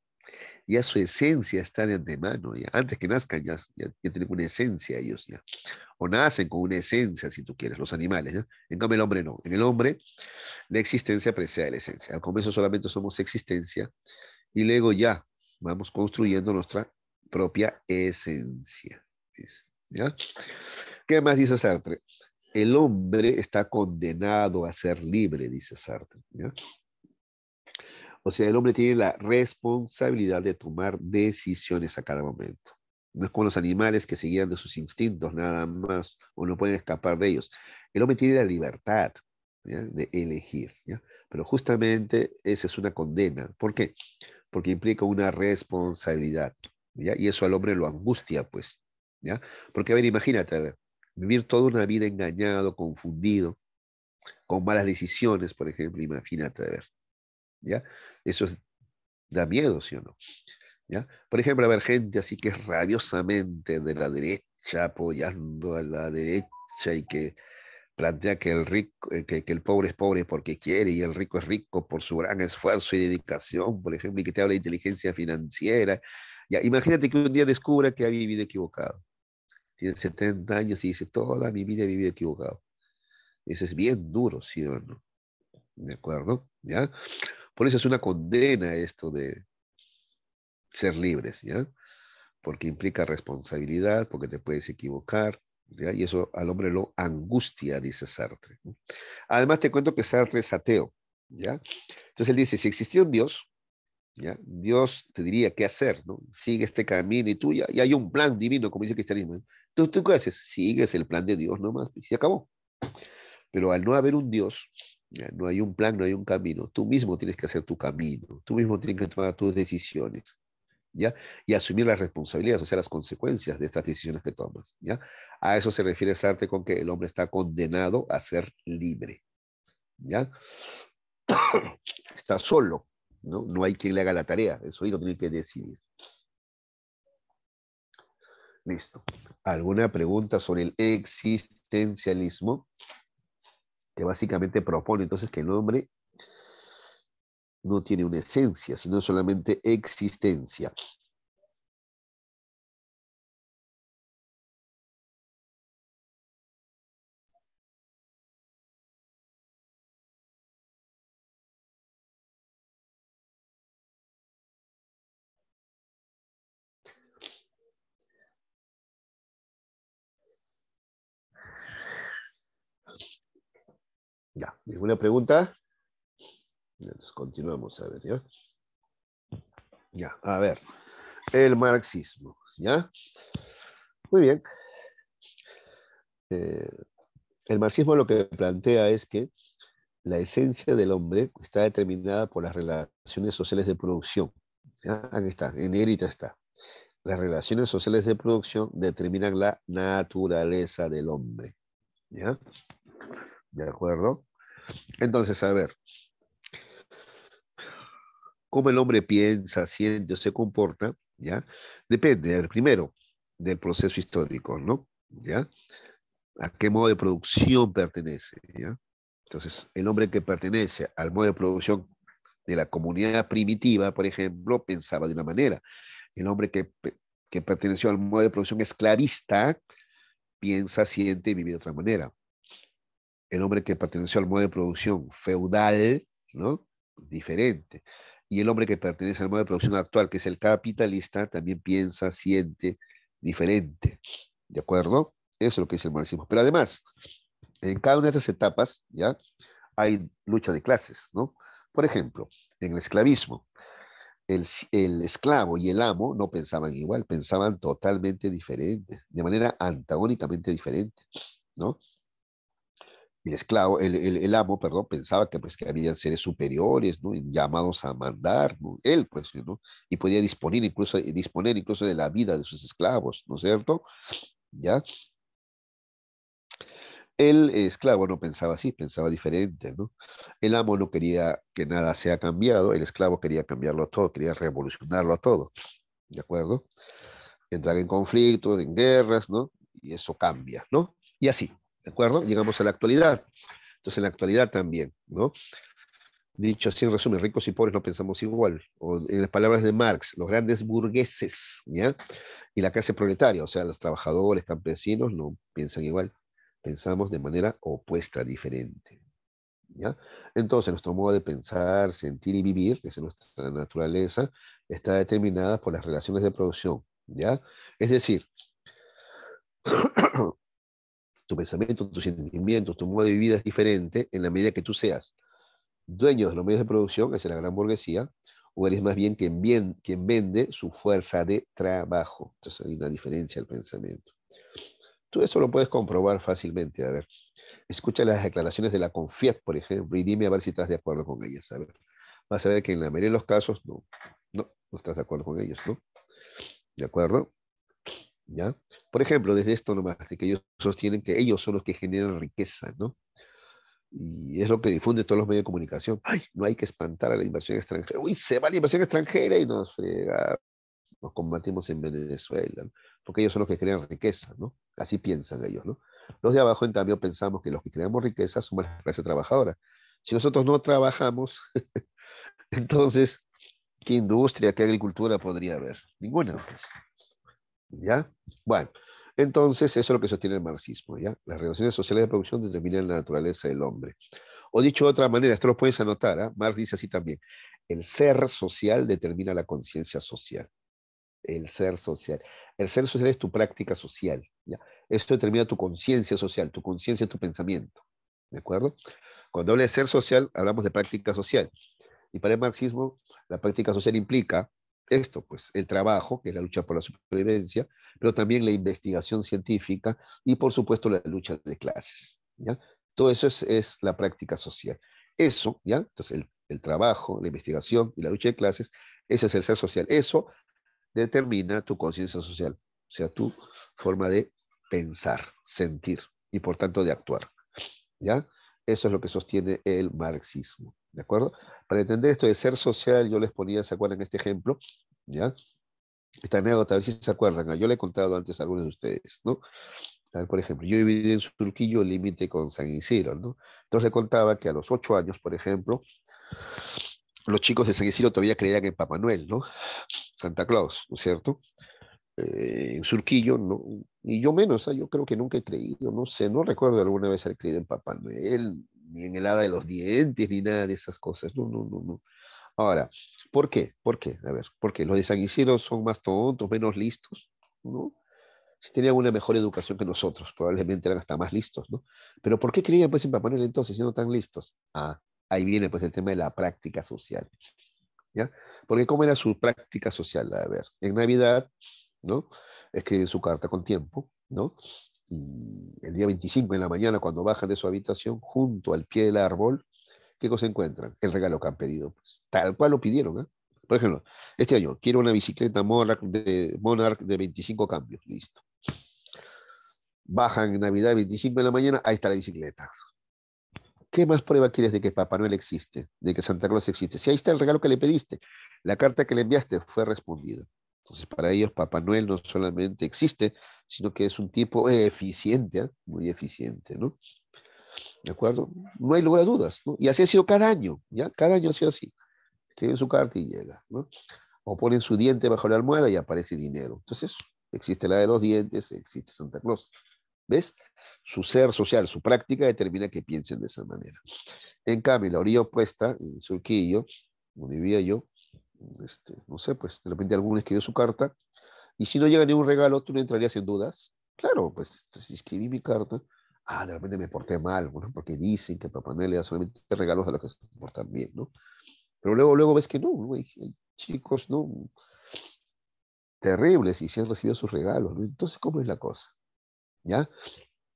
ya su esencia está de antemano, ya. Antes que nazcan ya tienen una esencia ellos, ya. O nacen con una esencia, si tú quieres, los animales, ¿ya? En cambio, el hombre no. En el hombre, la existencia precede a la esencia. Al comienzo solamente somos existencia y luego ya vamos construyendo nuestra propia esencia. ¿Ya? ¿Qué más dice Sartre? El hombre está condenado a ser libre, dice Sartre, ¿ya? O sea, el hombre tiene la responsabilidad de tomar decisiones a cada momento. No es como los animales que se guían de sus instintos nada más, o no pueden escapar de ellos. El hombre tiene la libertad, ¿ya? De elegir, ¿ya? Pero justamente esa es una condena. ¿Por qué? Porque implica una responsabilidad, ¿ya? Y eso al hombre lo angustia, pues, ¿ya? Porque, a ver, imagínate, a ver, vivir toda una vida engañado, confundido, con malas decisiones, por ejemplo, imagínate, a ver, ¿ya? Eso da miedo, ¿sí o no? ¿Ya? Por ejemplo, a ver, gente así que es rabiosamente de la derecha, apoyando a la derecha y que plantea que el rico, que el pobre es pobre porque quiere y el rico es rico por su gran esfuerzo y dedicación, por ejemplo, y que te habla de inteligencia financiera. Ya, imagínate que un día descubra que ha vivido equivocado. Tiene 70 años y dice, toda mi vida he vivido equivocado. Eso es bien duro, ¿sí o no? ¿De acuerdo? ¿Ya? Por eso es una condena esto de ser libres, ¿ya? Porque implica responsabilidad, porque te puedes equivocar, ¿ya? Y eso al hombre lo angustia, dice Sartre, ¿no? Además, te cuento que Sartre es ateo, ¿ya? Entonces él dice, si existiera un Dios, ¿ya? Dios te diría qué hacer, ¿no? Sigue este camino y tú ya hay un plan divino, como dice el cristianismo, ¿no? ¿Tú qué haces? Sigues el plan de Dios nomás, y se acabó. Pero al no haber un Dios, ¿ya? No hay un plan, no hay un camino. Tú mismo tienes que hacer tu camino, tú mismo tienes que tomar tus decisiones, ¿ya? Y asumir las responsabilidades, o sea, las consecuencias de estas decisiones que tomas, ¿ya? A eso se refiere Sartre con que el hombre está condenado a ser libre, ¿ya? Está solo, ¿no? No hay quien le haga la tarea, eso ahí lo tiene que decidir. Listo. ¿Alguna pregunta sobre el existencialismo? Que básicamente propone entonces que el hombre no tiene una esencia, sino solamente existencia. Ya, ¿ninguna pregunta? Entonces continuamos a ver, ¿ya? Ya, a ver, el marxismo, ¿ya? Muy bien. Eh, el marxismo lo que plantea es que la esencia del hombre está determinada por las relaciones sociales de producción. ¿Ya? Aquí está, en negrita está. Las relaciones sociales de producción determinan la naturaleza del hombre. ¿Ya? ¿De acuerdo? Entonces, a ver, cómo el hombre piensa, siente o se comporta, ¿ya? Depende, a ver, primero, del proceso histórico, ¿no? ¿Ya? ¿A qué modo de producción pertenece? ¿Ya? Entonces, el hombre que pertenece al modo de producción de la comunidad primitiva, por ejemplo, pensaba de una manera. El hombre que perteneció al modo de producción esclavista piensa, siente y vive de otra manera. El hombre que perteneció al modo de producción feudal, ¿no? Diferente. Y el hombre que pertenece al modo de producción actual, que es el capitalista, también piensa, siente diferente. ¿De acuerdo? Eso es lo que dice el marxismo. Pero además, en cada una de estas etapas, ¿ya? Hay lucha de clases, ¿no? Por ejemplo, en el esclavismo, el esclavo y el amo no pensaban igual, pensaban totalmente diferente, de manera antagónicamente diferente, ¿no? El esclavo, el amo, perdón, pensaba que, pues, que habían seres superiores, ¿no? Llamados a mandar, ¿no? Él, pues, ¿no? Y podía disponer incluso de la vida de sus esclavos, ¿no es cierto? ¿Ya? El esclavo no pensaba así, pensaba diferente, ¿no? El amo no quería que nada sea cambiado, el esclavo quería cambiarlo todo, quería revolucionarlo todo, ¿de acuerdo? Entrar en conflictos, en guerras, ¿no? Y eso cambia, ¿no? Y así, ¿de acuerdo? Llegamos a la actualidad. Entonces, en la actualidad también, ¿no? Dicho así, en resumen, ricos y pobres no pensamos igual. O en las palabras de Marx, los grandes burgueses, ¿ya? Y la clase proletaria, o sea, los trabajadores, campesinos, no piensan igual. Pensamos de manera opuesta, diferente, ¿ya? Entonces, nuestro modo de pensar, sentir y vivir, que es nuestra naturaleza, está determinada por las relaciones de producción, ¿ya? Es decir, tu pensamiento, tus sentimientos, tu modo de vida es diferente en la medida que tú seas dueño de los medios de producción, esa es la gran burguesía, o eres más bien quien vende su fuerza de trabajo. Entonces hay una diferencia del pensamiento. Tú eso lo puedes comprobar fácilmente. A ver, escucha las declaraciones de la CONFIEP, por ejemplo, y dime a ver si estás de acuerdo con ellas. A ver, vas a ver que en la mayoría de los casos no estás de acuerdo con ellos, ¿no? ¿De acuerdo? ¿Ya? Por ejemplo, desde esto nomás, de que ellos sostienen que ellos son los que generan riqueza, ¿no? Y es lo que difunde todos los medios de comunicación. ¡Ay! No hay que espantar a la inversión extranjera. ¡Uy! Se va la inversión extranjera y nos combatimos en Venezuela, ¿no? Porque ellos son los que crean riqueza, ¿no? Así piensan ellos, ¿no? Los de abajo, en cambio, pensamos que los que creamos riqueza somos la clase trabajadora. Si nosotros no trabajamos, entonces, ¿qué industria, qué agricultura podría haber? Ninguna, pues. ¿Ya? Bueno, entonces eso es lo que sostiene el marxismo, ¿ya? Las relaciones sociales de producción determinan la naturaleza del hombre. O dicho de otra manera, esto lo puedes anotar, ¿ah? Marx dice así también, el ser social determina la conciencia social. El ser social. El ser social es tu práctica social, ¿ya? Esto determina tu conciencia social, tu conciencia es tu pensamiento, ¿de acuerdo? Cuando habla de ser social, hablamos de práctica social. Y para el marxismo, la práctica social implica esto, pues el trabajo, que es la lucha por la supervivencia, pero también la investigación científica y por supuesto la lucha de clases, ¿ya? Todo eso es la práctica social. Eso, ¿ya? Entonces el trabajo, la investigación y la lucha de clases, ese es el ser social. Eso determina tu conciencia social, o sea, tu forma de pensar, sentir y por tanto de actuar, ¿ya? Eso es lo que sostiene el marxismo, ¿de acuerdo? Para entender esto de ser social, yo les ponía, ¿se acuerdan este ejemplo? ¿Ya? Esta anécdota, a ver si se acuerdan, yo le he contado antes a algunos de ustedes, ¿no? A ver, por ejemplo, yo viví en Surquillo, límite con San Isidro, ¿no? Entonces le contaba que a los 8 años, por ejemplo, los chicos de San Isidro todavía creían en Papá Noel, ¿no? Santa Claus, ¿no es cierto? En Surquillo, ¿no? Y yo menos, yo creo que nunca he creído, no sé, no recuerdo alguna vez haber creído en Papá Noel, ni en el hada de los dientes, ni nada de esas cosas, no, no, no, no. Ahora, ¿por qué? ¿Por qué? A ver, ¿por qué? ¿Los de San Isidro son más tontos, menos listos? ¿No? Si tenían una mejor educación que nosotros, probablemente eran hasta más listos, ¿no? Pero ¿por qué creían pues en Papá Noel entonces, siendo tan listos? Ah, ahí viene pues el tema de la práctica social, ¿ya? Porque ¿cómo era su práctica social? A ver, en Navidad, ¿no? Escriben su carta con tiempo, ¿no? Y el día 25 en la mañana, cuando bajan de su habitación, junto al pie del árbol, ¿qué cosa encuentran? El regalo que han pedido, pues, tal cual lo pidieron, ¿eh? Por ejemplo, este año quiero una bicicleta Monarch de 25 cambios, listo. Bajan en Navidad 25 de la mañana, ahí está la bicicleta. ¿Qué más prueba quieres de que Papá Noel existe, de que Santa Claus existe? Si ahí está el regalo que le pediste, la carta que le enviaste fue respondida. Entonces, para ellos, Papá Noel no solamente existe, sino que es un tipo eficiente, ¿eh? Muy eficiente, ¿no? ¿De acuerdo? No hay lugar a dudas, ¿no? Y así ha sido cada año, ¿ya? Cada año ha sido así. Escriben su carta y llega, ¿no? O ponen su diente bajo la almohada y aparece dinero. Entonces, existe la de los dientes, existe Santa Claus. ¿Ves? Su ser social, su práctica determina que piensen de esa manera. En cambio, la orilla opuesta, en Surquillo, donde vivía yo, no sé, pues de repente alguno escribió su carta, y si no llega ningún regalo, tú no entrarías en dudas. Claro, pues si escribí mi carta, de repente me porté mal, ¿no? Porque dicen que Papá Noel le da solamente regalos a los que se portan bien, ¿no? Pero luego ves que no, ¿no? Hay chicos, ¿no? Terribles y sí han recibido sus regalos, ¿no? Entonces, ¿cómo es la cosa? ¿Ya?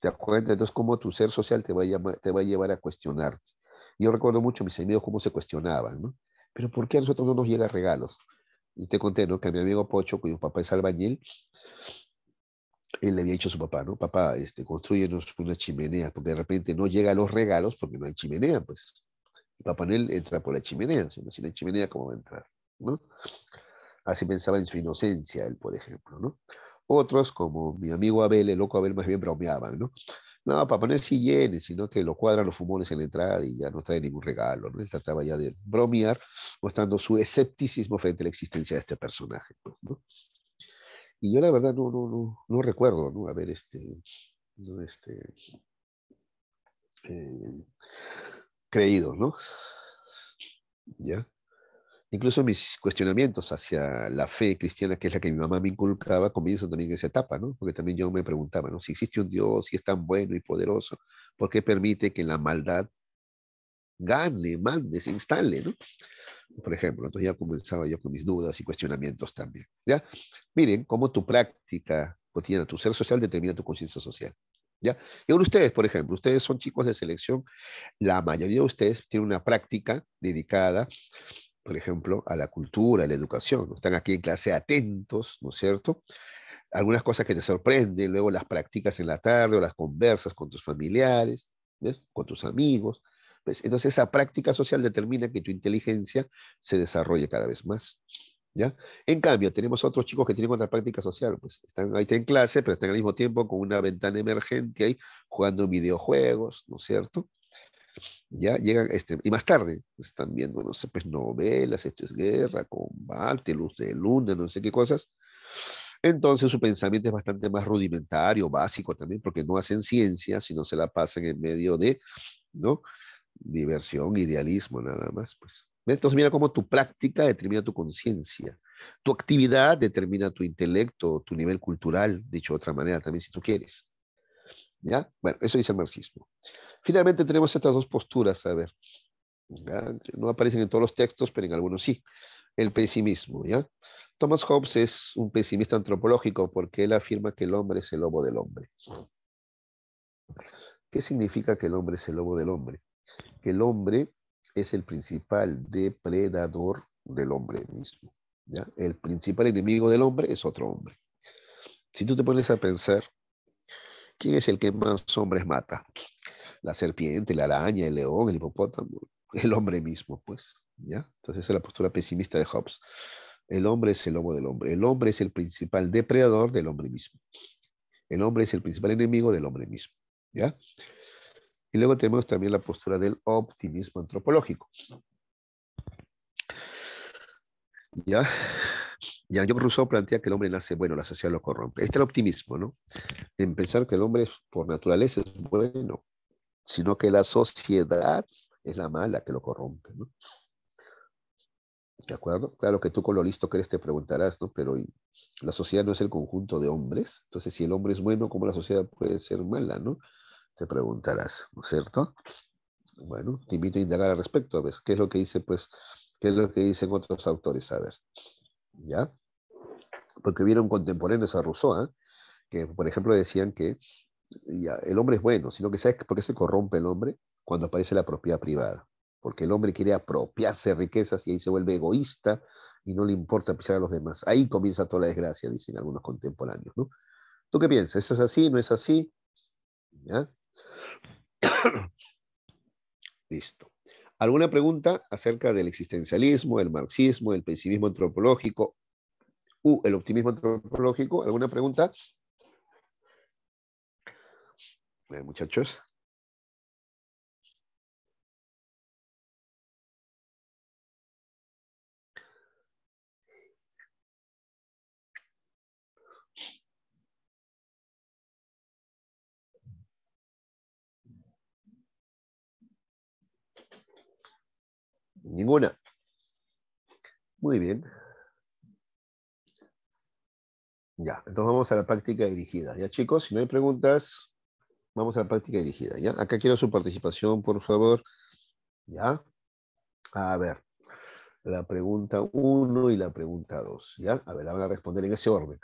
¿Te das cuenta? Entonces, cómo tu ser social te va a llevar a cuestionarte. Yo recuerdo mucho a mis amigos cómo se cuestionaban, ¿no? Pero ¿por qué a nosotros no nos llegan regalos? Y te conté, ¿no? Que a mi amigo Pocho, cuyo papá es albañil, él le había dicho a su papá, ¿no? Papá, construyenos una chimenea, porque de repente no llegan los regalos porque no hay chimenea, pues. Y Papá Noel entra por la chimenea, si no hay chimenea, ¿cómo va a entrar? ¿No? Así pensaba en su inocencia él, por ejemplo, ¿no? Otros, como mi amigo Abel, el loco Abel, más bien bromeaban, ¿no? No, para poner si llene, sino que lo cuadran los fumones en la entrada y ya no trae ningún regalo, ¿no? Él trataba ya de bromear, mostrando su escepticismo frente a la existencia de este personaje, pues, ¿no? Y yo la verdad no recuerdo, ¿no? Haber no, eh, creído, ¿no? ¿Ya? Incluso mis cuestionamientos hacia la fe cristiana, que es la que mi mamá me inculcaba, comienzan también en esa etapa, ¿no? Porque también yo me preguntaba, ¿no? Si existe un Dios, si es tan bueno y poderoso, ¿por qué permite que la maldad gane, mande, se instale, ¿no? Por ejemplo, entonces ya comenzaba yo con mis dudas y cuestionamientos también. ¿Ya? Miren cómo tu práctica cotidiana, tu ser social determina tu conciencia social. ¿Ya? Y ahora ustedes, por ejemplo, ustedes son chicos de selección, la mayoría de ustedes tienen una práctica dedicada, por ejemplo, a la cultura, a la educación. Están aquí en clase atentos, ¿no es cierto? Algunas cosas que te sorprenden, luego las practicas en la tarde o las conversas con tus familiares, ¿ves? Con tus amigos. ¿Ves? Entonces esa práctica social determina que tu inteligencia se desarrolle cada vez más. ¿Ya? En cambio, tenemos otros chicos que tienen otra práctica social, pues están ahí en clase, pero están al mismo tiempo con una ventana emergente ahí jugando videojuegos, ¿no es cierto? Ya llegan, y más tarde están viendo, no sé, pues novelas, esto es guerra, combate, luz de luna, no sé qué cosas. Entonces su pensamiento es bastante más rudimentario, básico también, porque no hacen ciencia, sino se la pasan en medio de, ¿no? Diversión, idealismo, nada más, pues. Entonces mira cómo tu práctica determina tu conciencia. Tu actividad determina tu intelecto, tu nivel cultural, dicho de otra manera también, si tú quieres. ¿Ya? Bueno, eso dice el marxismo. Finalmente tenemos estas dos posturas, a ver, ¿ya? No aparecen en todos los textos, pero en algunos sí. El pesimismo, ¿ya? Thomas Hobbes es un pesimista antropológico porque él afirma que el hombre es el lobo del hombre. ¿Qué significa que el hombre es el lobo del hombre? Que el hombre es el principal depredador del hombre mismo, ¿ya? El principal enemigo del hombre es otro hombre. Si tú te pones a pensar, ¿quién es el que más hombres mata? La serpiente, la araña, el león, el hipopótamo, el hombre mismo, pues, ¿ya? Entonces esa es la postura pesimista de Hobbes. El hombre es el lobo del hombre. El hombre es el principal depredador del hombre mismo. El hombre es el principal enemigo del hombre mismo, ¿ya? Y luego tenemos también la postura del optimismo antropológico, ¿ya? Jean-Jacques Rousseau plantea que el hombre nace bueno, la sociedad lo corrompe. Este es el optimismo, ¿no? En pensar que el hombre por naturaleza es bueno, sino que la sociedad es la mala que lo corrompe, ¿no? ¿De acuerdo? Claro que tú con lo listo que eres te preguntarás, ¿no? Pero la sociedad no es el conjunto de hombres. Entonces, si el hombre es bueno, ¿cómo la sociedad puede ser mala, no? Te preguntarás, ¿no es cierto? Bueno, te invito a indagar al respecto, a ver, ¿qué es lo que dice, pues, qué es lo que dicen otros autores? A ver, ¿ya? Porque vieron contemporáneos a Rousseau, ¿eh? Que, por ejemplo, decían que ya, el hombre es bueno, sino que ¿sabes por qué se corrompe el hombre? Cuando aparece la propiedad privada. Porque el hombre quiere apropiarse de riquezas y ahí se vuelve egoísta y no le importa pisar a los demás. Ahí comienza toda la desgracia, dicen algunos contemporáneos, ¿no? ¿Tú qué piensas? ¿Es así? ¿No es así? ¿Ya? Listo. ¿Alguna pregunta acerca del existencialismo, el marxismo, el pesimismo antropológico el optimismo antropológico? ¿Alguna pregunta? Muchachos. Ninguna. Muy bien. Ya, entonces vamos a la práctica dirigida. Ya, chicos, si no hay preguntas, vamos a la práctica dirigida. Ya, acá quiero su participación, por favor. Ya, a ver, la pregunta uno y la pregunta 2. Ya, a ver, la van a responder en ese orden.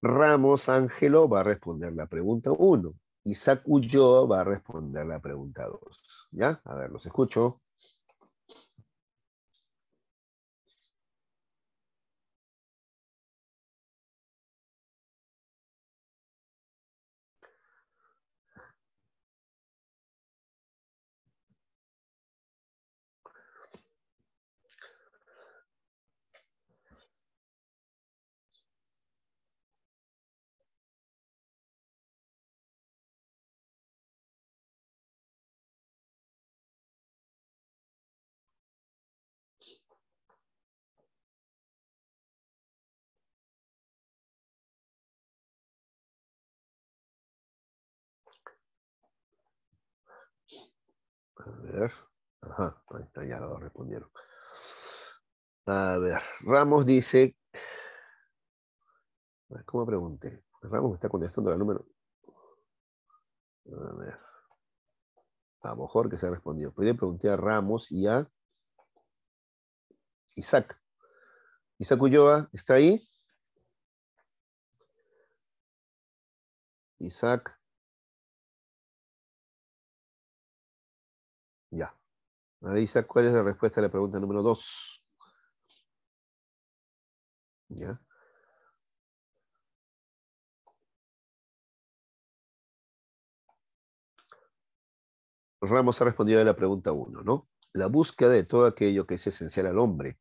Ramos Ángelo va a responder la pregunta uno. Isaac Ulloa va a responder la pregunta 2. Ya, a ver, los escucho. A ver. Ajá, ahí está, ya lo respondieron. A ver, Ramos dice, ¿cómo pregunté? Ramos me está contestando la número. A ver, a lo mejor que se ha respondido. Pero yo le pregunté a Ramos y a Isaac. Isaac Ulloa, ¿está ahí? Isaac. Ya. A ver, Isaac, ¿cuál es la respuesta a la pregunta número 2? Ya. Ramos ha respondido a la pregunta 1, ¿no? La búsqueda de todo aquello que es esencial al hombre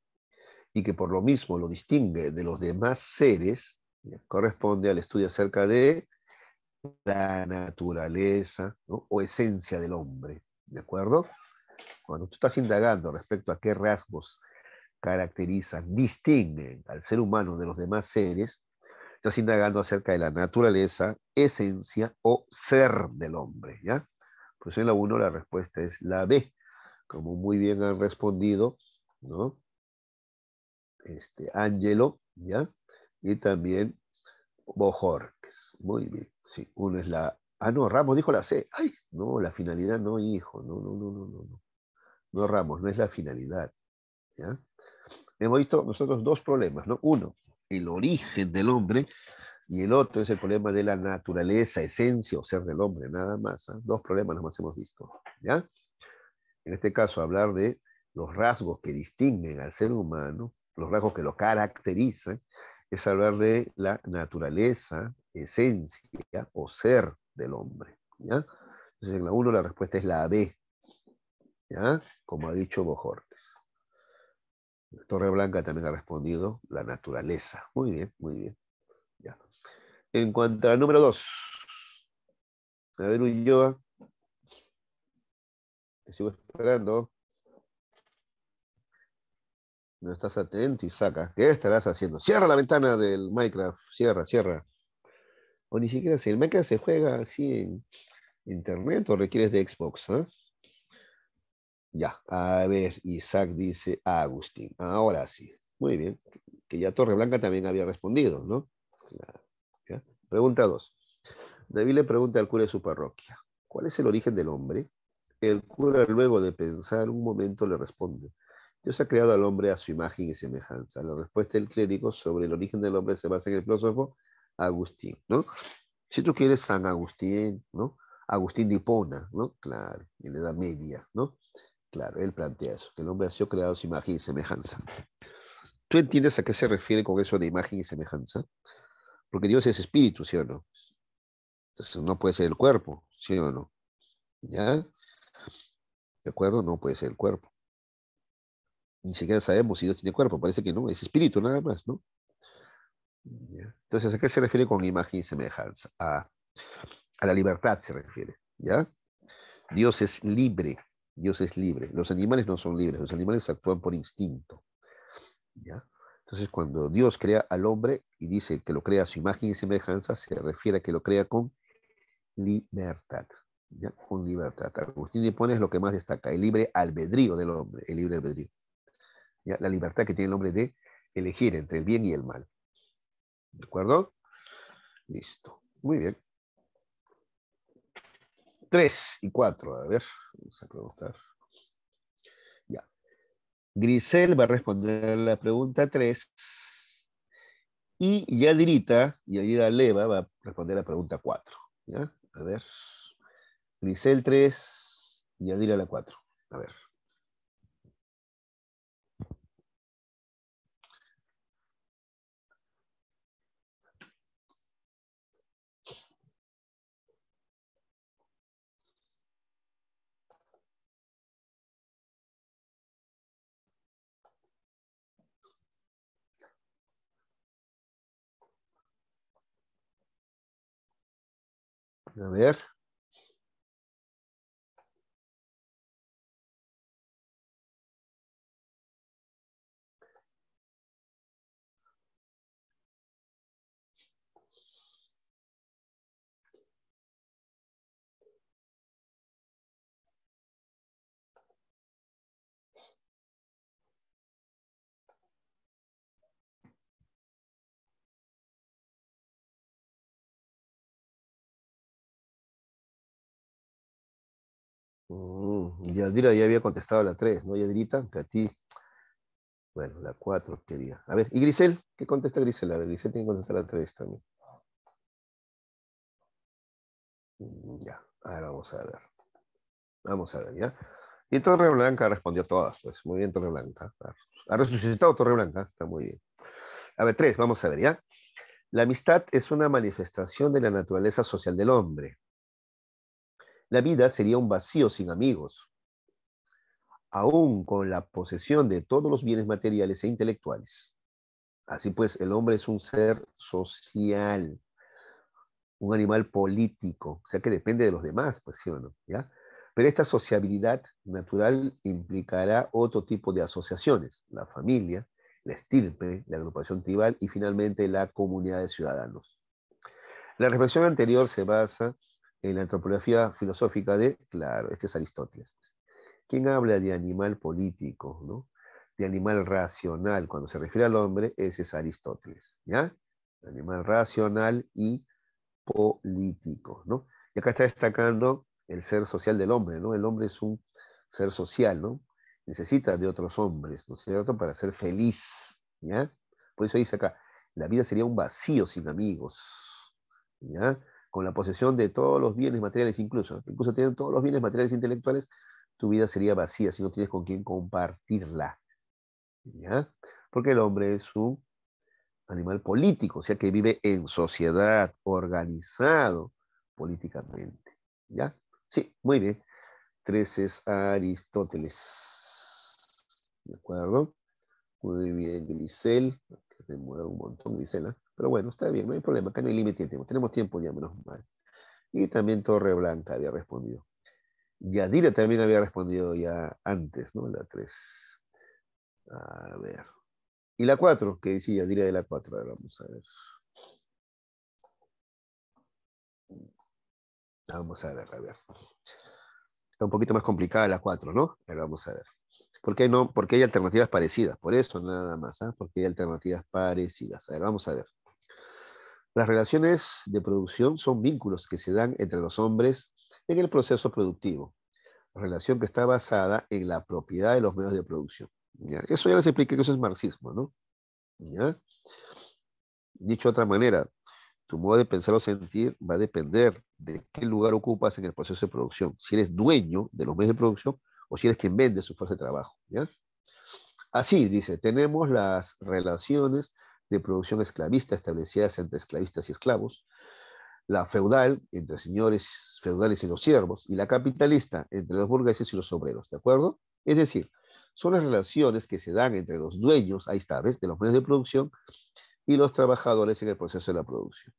y que por lo mismo lo distingue de los demás seres, ¿ya? Corresponde al estudio acerca de la naturaleza, ¿no? O esencia del hombre, ¿de acuerdo? Cuando tú estás indagando respecto a qué rasgos caracterizan, distinguen al ser humano de los demás seres, estás indagando acerca de la naturaleza, esencia o ser del hombre, ¿ya? Pues en la 1 la respuesta es la B, como muy bien han respondido, ¿no? Ángelo, ¿ya? Y también Bojorques. Muy bien. Sí, uno es la. Ah, no, Ramos dijo la C. Ay, no, la finalidad no, hijo. No, no, no, no, no, no. No, Ramos, no es la finalidad. ¿Ya? Hemos visto nosotros dos problemas, ¿no? Uno, el origen del hombre, y el otro es el problema de la naturaleza, esencia o ser del hombre, nada más. ¿Ah? Dos problemas nomás hemos visto. ¿Ya? En este caso, hablar de los rasgos que distinguen al ser humano, los rasgos que lo caracterizan, es hablar de la naturaleza, esencia o ser del hombre. ¿Ya? Entonces, en la 1 la respuesta es la B, ¿ya? Como ha dicho Bojorques. Torreblanca también ha respondido la naturaleza. Muy bien, muy bien. Ya. En cuanto al número 2, a ver, Ulloa, te sigo esperando. No estás atento y saca. ¿Qué estarás haciendo? Cierra la ventana del Minecraft. Cierra, cierra. O ni siquiera si el Minecraft se juega así en internet o requieres de Xbox, ¿eh? Ya, a ver, Isaac dice a Agustín. Ahora sí. Muy bien. Que ya Torreblanca también había respondido, ¿no? Claro, ¿ya? Pregunta 2. David le pregunta al cura de su parroquia, ¿cuál es el origen del hombre? El cura, luego de pensar un momento, le responde, Dios ha creado al hombre a su imagen y semejanza. La respuesta del clérigo sobre el origen del hombre se basa en el filósofo Agustín, ¿no? Si tú quieres San Agustín, ¿no? Agustín de Hipona, ¿no? Claro, en la Edad Media, ¿no? Claro, él plantea eso, que el hombre ha sido creado a su imagen y semejanza. ¿Tú entiendes a qué se refiere con eso de imagen y semejanza? Porque Dios es espíritu, ¿sí o no? Entonces no puede ser el cuerpo, ¿sí o no? ¿Ya? ¿De acuerdo? No puede ser el cuerpo. Ni siquiera sabemos si Dios tiene cuerpo, parece que no, es espíritu nada más, ¿no? ¿Ya? Entonces, ¿a qué se refiere con imagen y semejanza? A la libertad se refiere, ¿ya? Dios es libre, Dios es libre. Los animales no son libres, los animales actúan por instinto, ¿ya? Entonces, cuando Dios crea al hombre y dice que lo crea a su imagen y semejanza, se refiere a que lo crea con libertad, ¿ya? Con libertad. Agustín de Hipona es lo que más destaca, el libre albedrío del hombre, el libre albedrío. ¿Ya? La libertad que tiene el hombre de elegir entre el bien y el mal. ¿De acuerdo? Listo. Muy bien. 3 y 4. A ver, vamos a preguntar. Ya. Grisel va a responder la pregunta 3 y Yadira Leva va a responder la pregunta 4. ¿Ya? A ver. Grisel 3, Yadira la 4. A ver. A ver. Yadira ya había contestado la 3, ¿no, Yadirita? Que a ti Bueno, la 4 quería. A ver, ¿y Grisel? ¿Qué contesta Grisel? A ver, Grisel tiene que contestar la 3 también. Ya, ahora vamos a ver. Vamos a ver, ¿ya? Y Torreblanca respondió todas, pues. Muy bien, Torreblanca. Ha resucitado Torreblanca, está muy bien. A ver, 3, vamos a ver, ¿ya? La amistad es una manifestación de la naturaleza social del hombre. La vida sería un vacío sin amigos, aún con la posesión de todos los bienes materiales e intelectuales. Así pues, el hombre es un ser social, un animal político, o sea que depende de los demás, pues sí o no, ¿ya? Pero esta sociabilidad natural implicará otro tipo de asociaciones, la familia, la estirpe, la agrupación tribal y finalmente la comunidad de ciudadanos. La reflexión anterior se basa en la antropología filosófica de, claro, este es Aristóteles. ¿Quién habla de animal político, no? De animal racional, cuando se refiere al hombre, ese es Aristóteles, ¿ya? Animal racional y político, ¿no? Y acá está destacando el ser social del hombre, ¿no? El hombre es un ser social, ¿no? Necesita de otros hombres, ¿no es cierto? Para ser feliz, ¿ya? Por eso dice acá, la vida sería un vacío sin amigos, ¿ya? Con la posesión de todos los bienes materiales, incluso teniendo todos los bienes materiales e intelectuales, tu vida sería vacía si no tienes con quién compartirla, ¿ya? Porque el hombre es un animal político, o sea que vive en sociedad, organizado políticamente. ¿Ya? Sí, muy bien. 3 es Aristóteles. ¿De acuerdo? Muy bien, Grisel. Que demora un montón, Grisela. Pero bueno, está bien, no hay problema. Acá no hay límite de tiempo. Tenemos tiempo ya, menos mal. Y también Torreblanca había respondido. Yadira también había respondido ya antes, ¿no? La 3. A ver. Y la 4, ¿qué decía Yadira de la 4? A ver, vamos a ver. Vamos a ver, a ver. Está un poquito más complicada la 4, ¿no? Pero vamos a ver. ¿Por qué no? Porque hay alternativas parecidas. Por eso nada más, ¿ah? Porque hay alternativas parecidas. A ver, vamos a ver. Las relaciones de producción son vínculos que se dan entre los hombres en el proceso productivo. Relación que está basada en la propiedad de los medios de producción. ¿Ya? Eso ya les expliqué que eso es marxismo, ¿no? ¿Ya? Dicho de otra manera, tu modo de pensar o sentir va a depender de qué lugar ocupas en el proceso de producción. Si eres dueño de los medios de producción o si eres quien vende su fuerza de trabajo. ¿Ya? Así, dice, tenemos las relaciones de producción esclavista establecidas entre esclavistas y esclavos, la feudal entre señores feudales y los siervos, y la capitalista entre los burgueses y los obreros. ¿De acuerdo? Es decir, son las relaciones que se dan entre los dueños, ahí está, ¿ves?, de los medios de producción y los trabajadores en el proceso de la producción.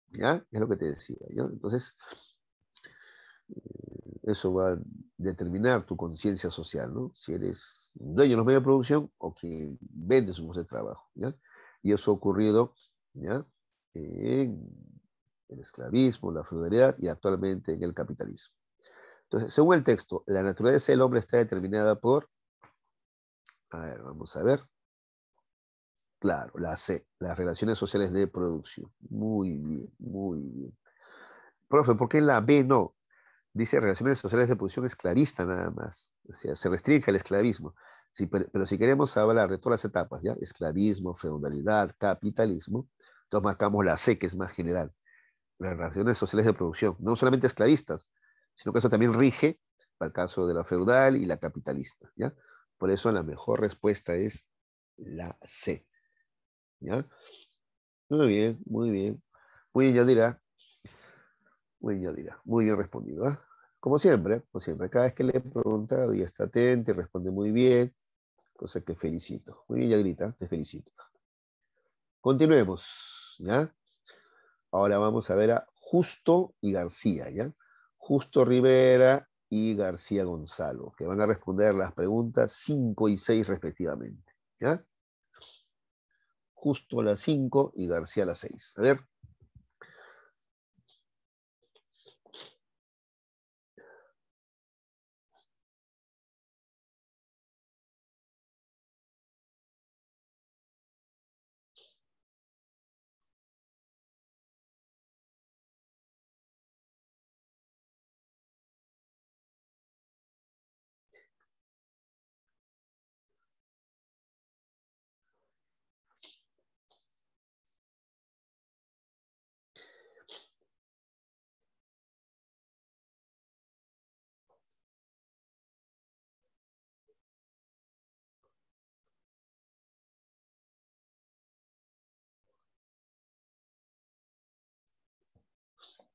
¿Ya? Es lo que te decía, ¿ya? Entonces, eso va a determinar tu conciencia social, ¿no? Si eres dueño de los medios de producción o que vende su fuerza de trabajo, ¿ya? Y eso ha ocurrido, ¿ya? En el esclavismo, la feudalidad y actualmente en el capitalismo. Entonces, según el texto, la naturaleza del hombre está determinada por, a ver, vamos a ver, claro, la C, las relaciones sociales de producción. Muy bien, muy bien. Profe, ¿por qué la B no? Dice relaciones sociales de posición esclavista nada más. O sea, se restringe el esclavismo. Sí, pero si queremos hablar de todas las etapas, ¿ya? Esclavismo, feudalidad, capitalismo, entonces marcamos la C, que es más general. Las relaciones sociales de producción, no solamente esclavistas, sino que eso también rige para el caso de la feudal y la capitalista, ¿ya? Por eso la mejor respuesta es la C, ¿ya? Muy bien, muy bien. Muy bien, Yadira. Muy bien, Yadira. Muy bien respondido, ¿ah? Como siempre, cada vez que le he preguntado y está atento y responde muy bien, cosa que felicito. Muy bien, Yadirita, te felicito. Continuemos, ¿ya? Ahora vamos a ver a Justo y García, ¿ya? Justo Rivera y García Gonzalo, que van a responder las preguntas 5 y 6 respectivamente, ¿ya? Justo las 5 y García las 6. A ver,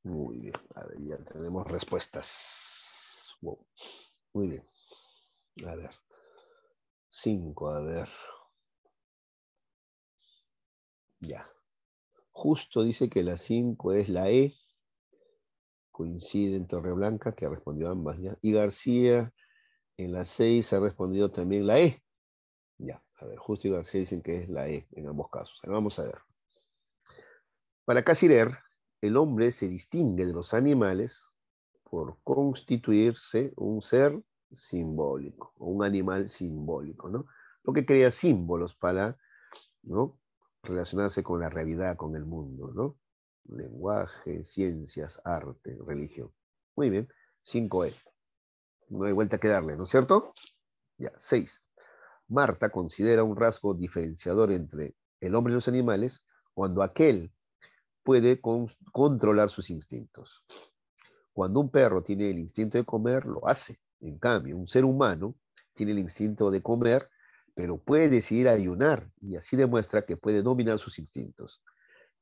Muy bien. A ver, ya tenemos respuestas. Wow. Muy bien. A ver. 5, a ver. Ya. Justo dice que la 5 es la E. Coincide en Torreblanca, que respondió ambas, ¿ya? Y García en la 6 ha respondido también la E. Ya, a ver, Justo y García dicen que es la E en ambos casos. Ahora vamos a ver. Para Cassirer, el hombre se distingue de los animales por constituirse un ser simbólico, o un animal simbólico, ¿no? Porque crea símbolos para, ¿no? Relacionarse con la realidad, con el mundo, ¿no? Lenguaje, ciencias, arte, religión. Muy bien, 5E. No hay vuelta que darle, ¿no es cierto? Ya, 6. Marta considera un rasgo diferenciador entre el hombre y los animales cuando aquel puede controlar sus instintos. Cuando un perro tiene el instinto de comer, lo hace. En cambio, un ser humano tiene el instinto de comer, pero puede decidir ayunar y así demuestra que puede dominar sus instintos.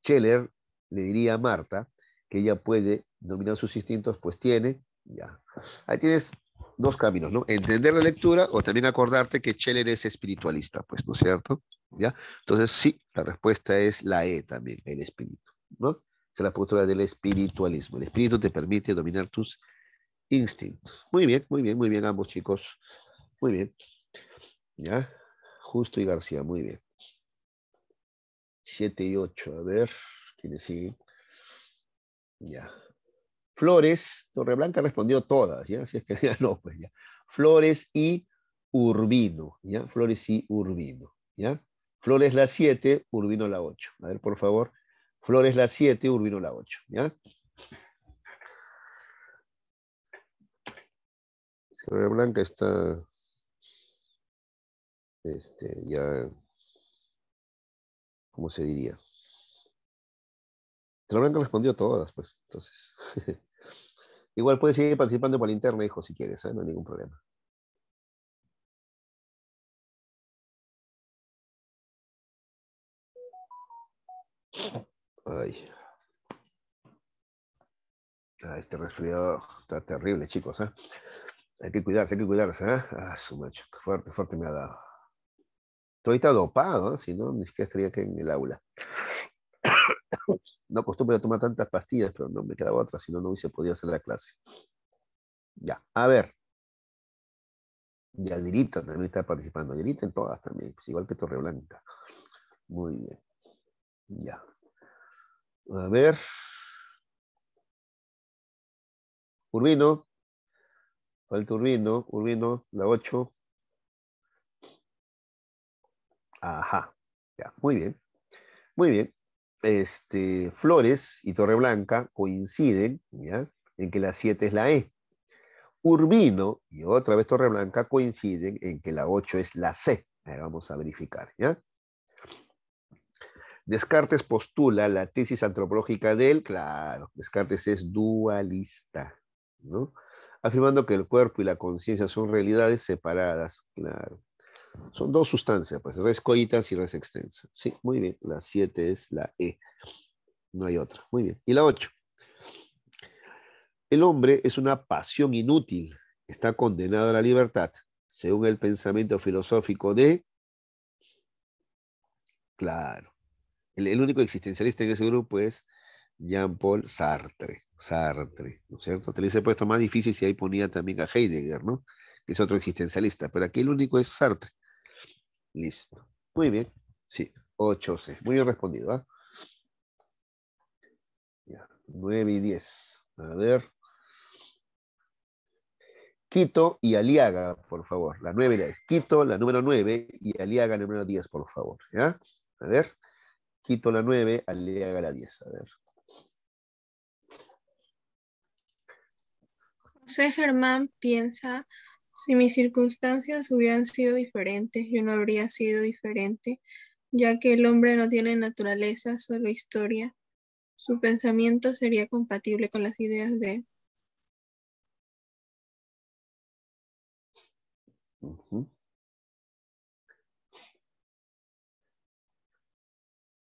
Scheller le diría a Marta que ella puede dominar sus instintos, pues tiene, ya. Ahí tienes dos caminos, ¿no? Entender la lectura o también acordarte que Scheller es espiritualista, pues, ¿no es cierto? ¿Ya? Entonces, sí, la respuesta es la E también, el espíritu, ¿no? Es la postura del espiritualismo. El espíritu te permite dominar tus instintos. Muy bien, muy bien, muy bien, ambos chicos. Muy bien, ¿ya? Justo y García, muy bien. 7 y 8, a ver, ¿quiénes siguen? Ya. Flores, Torreblanca respondió todas, ¿ya? Si es que ya no, pues ya. Flores y Urbino, ¿ya? Flores y Urbino, ¿ya? Flores la 7, Urbino la 8. A ver, por favor. Flores la 7, Urbino la 8, ¿ya? Torreblanca está, ya, ¿cómo se diría? Torreblanca respondió todas, pues, entonces. Igual puedes seguir participando por la interna, hijo, si quieres, ¿eh? No hay ningún problema. Ay, este resfriado está terrible, chicos, ¿eh? Hay que cuidarse, ¿eh? Ah, su macho, qué fuerte, fuerte me ha dado. Estoy todo dopado, ¿eh? Si no, ni siquiera estaría aquí en el aula. No acostumbro a tomar tantas pastillas, pero no me quedaba otra, si no, no hubiese podido hacer la clase. Ya, a ver. Yadirita también está participando. Yadirita en todas también, pues igual que Torreblanca. Muy bien. Ya. A ver. Urbino. Falta Urbino. Urbino, la 8. Ajá. Ya, muy bien. Muy bien. Flores y Torreblanca coinciden, ¿ya? En que la 7 es la E. Urbino y otra vez Torreblanca coinciden en que la 8 es la C. Vamos a verificar, ¿ya? Descartes postula la tesis antropológica del, claro, Descartes es dualista, ¿no? Afirmando que el cuerpo y la conciencia son realidades separadas, claro. Son dos sustancias, pues, res coitas y res extensa. Sí, muy bien. La 7 es la E. No hay otra. Muy bien. Y la 8. El hombre es una pasión inútil. Está condenado a la libertad, según el pensamiento filosófico de, claro. El único existencialista en ese grupo es Jean-Paul Sartre. Sartre, ¿no es cierto? Te lo hubiese puesto más difícil si ahí ponía también a Heidegger, ¿no? Que es otro existencialista, pero aquí el único es Sartre. Listo. Muy bien. Sí, 8C. Muy bien respondido, ¿ah? Ya, 9 y 10. A ver. Quito y Aliaga, por favor. La 9 y la 10. Quito, la número 9, y Aliaga, la número 10, por favor. ¿Ya? A ver. Quito la 9, Aliaga la 10. A ver. José Germán piensa, si mis circunstancias hubieran sido diferentes, yo no habría sido diferente, ya que el hombre no tiene naturaleza, solo historia. Su pensamiento sería compatible con las ideas de... Ujú.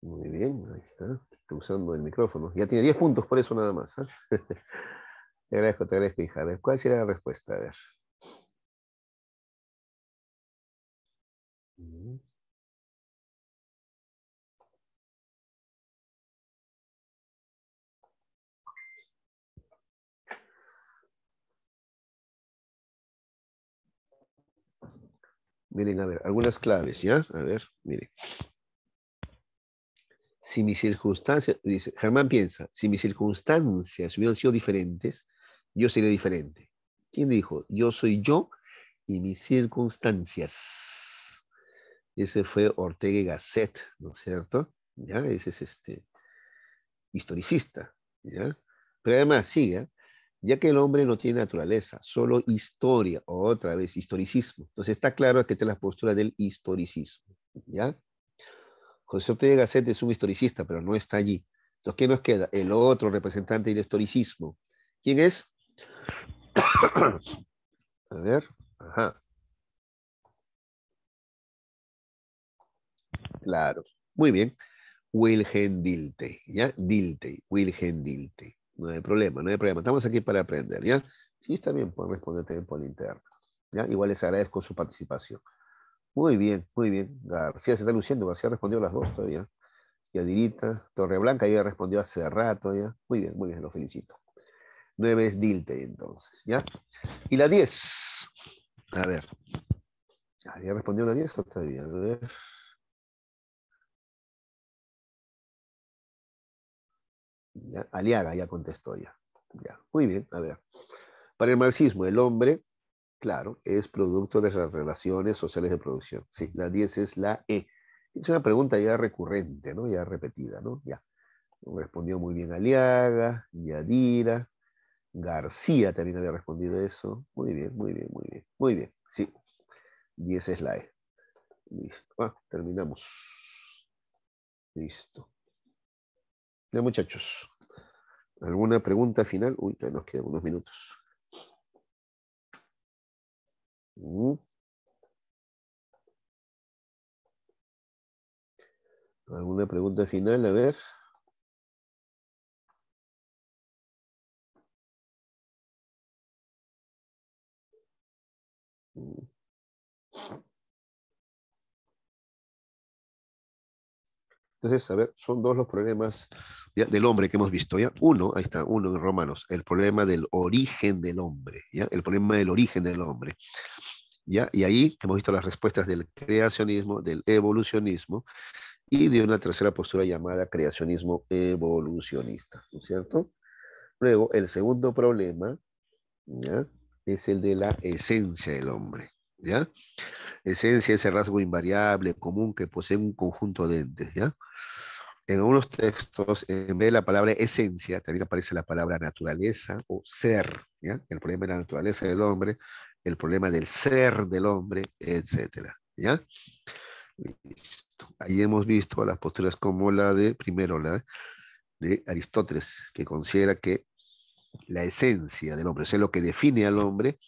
Muy bien, ahí está. Estoy usando el micrófono. Ya tiene 10 puntos por eso nada más. ¿Ah? Te agradezco, hija. A ver, ¿cuál sería la respuesta? A ver. Mm. Miren, a ver, algunas claves, ¿ya? A ver, miren. Si mis circunstancias, dice, Germán piensa, si mis circunstancias hubieran sido diferentes, yo sería diferente. ¿Quién dijo? Yo soy yo y mis circunstancias. Ese fue Ortega y Gasset, ¿no es cierto? ¿Ya? Ese es historicista, ¿ya? Pero además, sigue, ya que el hombre no tiene naturaleza, solo historia, otra vez, historicismo. Entonces está claro que esta es la postura del historicismo, ¿ya? José Ortega y Gasset es un historicista, pero no está allí. Entonces, ¿qué nos queda? El otro representante del historicismo. ¿Quién es? A ver, ajá, claro. Muy bien. Wilhelm Dilthey, ¿ya? Dilthey, Wilhelm Dilthey. No hay problema, no hay problema. Estamos aquí para aprender, ¿ya? Sí, está bien, pueden responder también por el interno, ¿ya? Igual les agradezco su participación. Muy bien, muy bien. García se está luciendo, García respondió las dos todavía. Yadirita, Torreblanca ya respondió hace rato, ¿ya? Muy bien, lo felicito. 9 es Dilthey, entonces, ¿ya? Y la 10. A ver. ¿Ya respondió la 10 o todavía? A ver. Ya, Aliaga ya contestó ya. Ya, muy bien, a ver. Para el marxismo, el hombre, claro, es producto de las relaciones sociales de producción. Sí, la 10 es la E. Es una pregunta ya recurrente, ¿no? Ya repetida, ¿no? Ya. Respondió muy bien Aliaga, Yadira, García también había respondido eso. Muy bien, muy bien, muy bien. Muy bien, sí. 10 es la E. Listo. Ah, terminamos. Listo. Ya, muchachos. ¿Alguna pregunta final? Uy, todavía nos quedan unos minutos. Mm, ¿Alguna pregunta final? A ver. Mm. Entonces, a ver, son dos los problemas ya, del hombre que hemos visto, ¿ya? Uno, ahí está, uno en Romanos, el problema del origen del hombre, ¿ya? El problema del origen del hombre, ¿ya? Y ahí hemos visto las respuestas del creacionismo, del evolucionismo y de una tercera postura llamada creacionismo evolucionista, ¿no es cierto? Luego, el segundo problema, ¿ya? Es el de la esencia del hombre, ¿ya? Esencia es el rasgo invariable, común, que posee un conjunto de entes, ¿ya? En algunos textos, en vez de la palabra esencia, también aparece la palabra naturaleza o ser, ¿ya? El problema de la naturaleza del hombre, el problema del ser del hombre, etcétera, ¿ya? Listo. Ahí hemos visto las posturas como la de, primero, la de Aristóteles, que considera que la esencia del hombre, o sea, lo que define al hombre,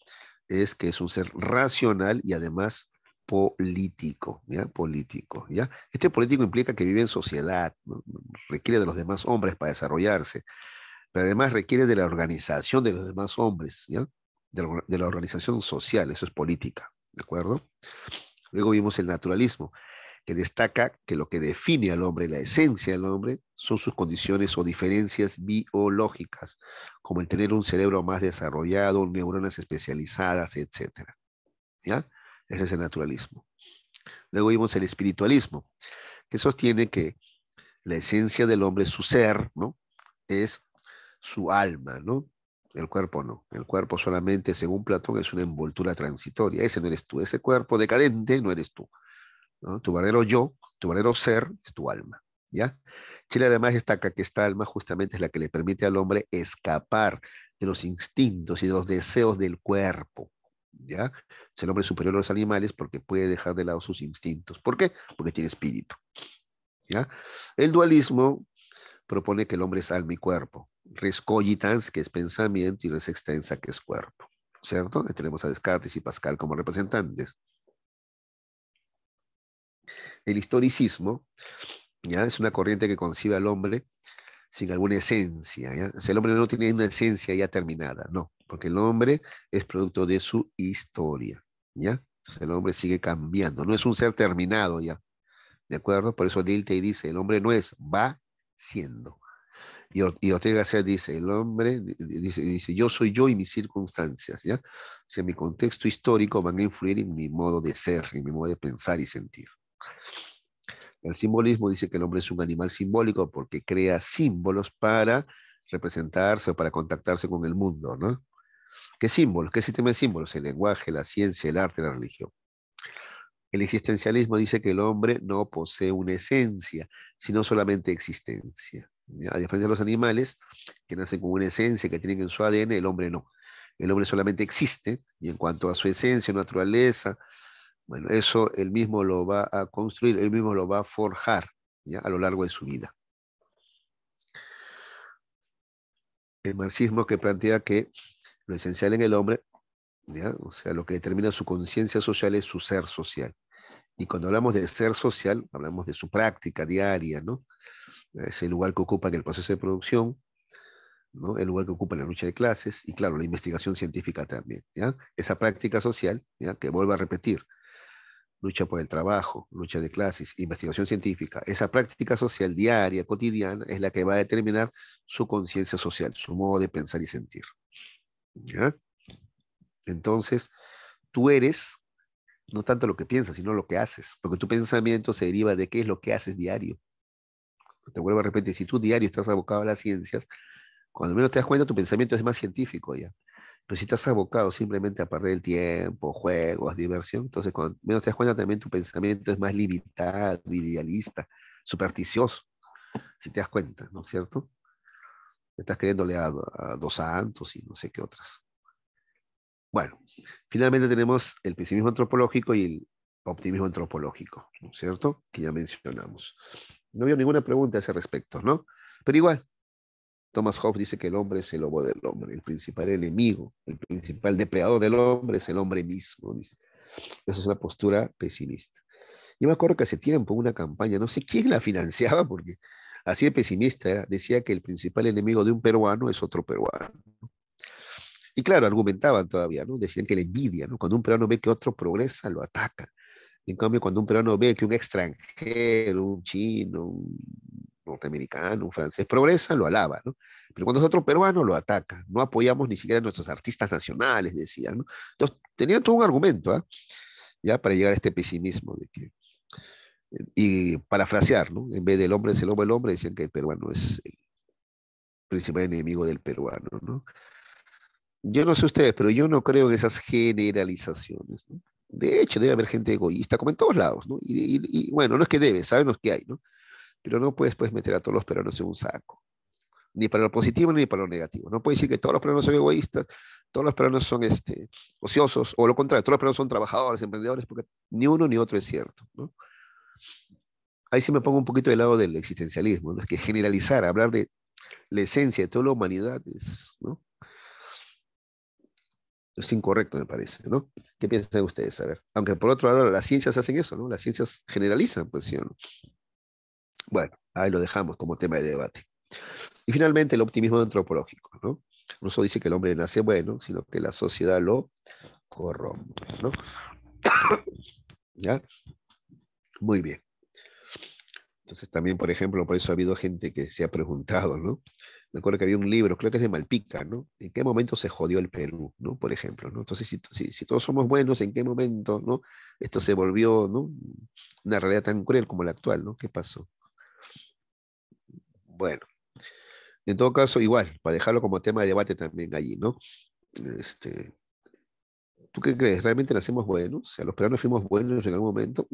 es que es un ser racional y además político, ¿ya? Político, ¿ya? Este político implica que vive en sociedad, ¿no? Requiere de los demás hombres para desarrollarse, pero además requiere de la organización de los demás hombres, ¿ya? De la organización social, eso es política, ¿de acuerdo? Luego vimos el naturalismo, que destaca que lo que define al hombre, la esencia del hombre, son sus condiciones o diferencias biológicas, como el tener un cerebro más desarrollado, neuronas especializadas, etcétera. ¿Ya? Ese es el naturalismo. Luego vimos el espiritualismo, que sostiene que la esencia del hombre, su ser, ¿no? Es su alma, ¿no? El cuerpo no. El cuerpo solamente, según Platón, es una envoltura transitoria. Ese no eres tú. Ese cuerpo decadente no eres tú, ¿no? Tu verdadero yo, tu verdadero ser, es tu alma, ¿ya? Chile además destaca que esta alma justamente es la que le permite al hombre escapar de los instintos y de los deseos del cuerpo, ¿ya? Es el hombre superior a los animales porque puede dejar de lado sus instintos. ¿Por qué? Porque tiene espíritu, ¿ya? El dualismo propone que el hombre es alma y cuerpo. Res cogitans, que es pensamiento, y res extensa, que es cuerpo, ¿cierto? Y tenemos a Descartes y Pascal como representantes. El historicismo ¿ya? Es una corriente que concibe al hombre sin alguna esencia, ¿ya? O sea, el hombre no tiene una esencia ya terminada, no, porque el hombre es producto de su historia, ¿ya? Entonces, el hombre sigue cambiando, no es un ser terminado ya, ¿de acuerdo? Por eso Dilthey dice, el hombre no es, va siendo. Y Ortega Gasset dice, el hombre, dice, yo soy yo y mis circunstancias, ¿ya? O sea, mi contexto histórico van a influir en mi modo de ser, en mi modo de pensar y sentir. El simbolismo dice que el hombre es un animal simbólico porque crea símbolos para representarse o para contactarse con el mundo, ¿no? ¿Qué símbolos? ¿Qué sistema de símbolos? El lenguaje, la ciencia, el arte, la religión. El existencialismo dice que el hombre no posee una esencia, sino solamente existencia. ¿Ya? A diferencia de los animales, que nacen con una esencia que tienen en su ADN, el hombre no. El hombre solamente existe, y en cuanto a su esencia, naturaleza, bueno, eso él mismo lo va a construir, él mismo lo va a forjar, ¿ya? A lo largo de su vida. El marxismo que plantea que lo esencial en el hombre, ¿ya? O sea, lo que determina su conciencia social es su ser social. Y cuando hablamos de ser social, hablamos de su práctica diaria, ¿no? Es el lugar que ocupa en el proceso de producción, ¿no? El lugar que ocupa en la lucha de clases y, claro, la investigación científica también, ¿ya? Esa práctica social, ¿ya? Que vuelvo a repetir, lucha por el trabajo, lucha de clases, investigación científica, esa práctica social diaria, cotidiana, es la que va a determinar su conciencia social, su modo de pensar y sentir, ¿ya? Entonces, tú eres no tanto lo que piensas, sino lo que haces, porque tu pensamiento se deriva de qué es lo que haces diario. Te vuelvo a repetir, si tú diario estás abocado a las ciencias, cuando menos te das cuenta, tu pensamiento es más científico ya. Pero si estás abocado simplemente a perder el tiempo, juegos, diversión, entonces cuando menos te das cuenta también tu pensamiento es más limitado, idealista, supersticioso, si te das cuenta, ¿no es cierto? Estás creyéndole a dos santos y no sé qué otras. Bueno, finalmente tenemos el pesimismo antropológico y el optimismo antropológico, ¿no es cierto? Que ya mencionamos. No había ninguna pregunta a ese respecto, ¿no? Pero igual, Thomas Hobbes dice que el hombre es el lobo del hombre, el principal enemigo, el principal depredador del hombre es el hombre mismo. Dice. Esa es una postura pesimista. Yo me acuerdo que hace tiempo una campaña, no sé quién la financiaba, porque así de pesimista era, decía que el principal enemigo de un peruano es otro peruano. Y claro, argumentaban todavía, ¿no? Decían que la envidia, ¿no? Cuando un peruano ve que otro progresa, lo ataca. En cambio, cuando un peruano ve que un extranjero, un chino, un norteamericano, un francés progresa, lo alaba, ¿no? Pero cuando es otro peruano, lo ataca. No apoyamos ni siquiera a nuestros artistas nacionales, decían, ¿no? Entonces, tenían todo un argumento, ¿ah? Ya para llegar a este pesimismo de que, y parafrasear, ¿no? En vez del hombre es el hombre, decían que el peruano es el principal enemigo del peruano, ¿no? Yo no sé ustedes, pero yo no creo en esas generalizaciones, ¿no? De hecho, debe haber gente egoísta, como en todos lados, ¿no? Bueno, no es que debe, sabemos que hay, ¿no? Pero no puedes meter a todos los peruanos en un saco, ni para lo positivo ni para lo negativo. No puedes decir que todos los peruanos son egoístas, todos los peruanos son ociosos, o lo contrario, todos los peruanos son trabajadores, emprendedores, porque ni uno ni otro es cierto, ¿no? Ahí sí me pongo un poquito del lado del existencialismo, ¿no? Es que generalizar, hablar de la esencia de toda la humanidad ¿no? Es incorrecto, me parece, ¿no? ¿Qué piensan ustedes? A ver. Aunque por otro lado, las ciencias hacen eso, ¿no? Las ciencias generalizan, pues sí o no. Bueno, ahí lo dejamos como tema de debate. Y finalmente, el optimismo antropológico, ¿no? No solo dice que el hombre nace bueno, sino que la sociedad lo corrompe, ¿no? ¿Ya? Muy bien. Entonces también, por ejemplo, por eso ha habido gente que se ha preguntado, ¿no? Me acuerdo que había un libro, creo que es de Malpica, ¿no? ¿En qué momento se jodió el Perú, ¿no? Por ejemplo, ¿no? Entonces, si todos somos buenos, ¿en qué momento, ¿no? Esto se volvió, ¿no? Una realidad tan cruel como la actual, ¿no? ¿Qué pasó? Bueno, en todo caso, igual, para dejarlo como tema de debate también allí, ¿no? Este, ¿Tú qué crees? ¿Realmente nacemos buenos? O sea, los peruanos fuimos buenos en algún momento.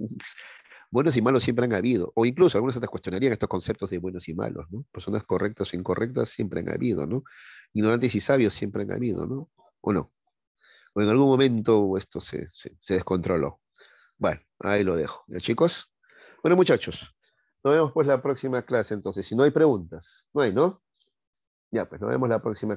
Buenos y malos siempre han habido, o incluso algunos hasta cuestionarían estos conceptos de buenos y malos, ¿no? Personas correctas o incorrectas siempre han habido, ¿no? Ignorantes y sabios siempre han habido, ¿no? ¿O no? O en algún momento esto se descontroló. Bueno, ahí lo dejo. ¿Ya, chicos? Bueno, muchachos, nos vemos pues la próxima clase entonces. Si no hay preguntas, no hay, ¿no? Ya, pues nos vemos la próxima clase.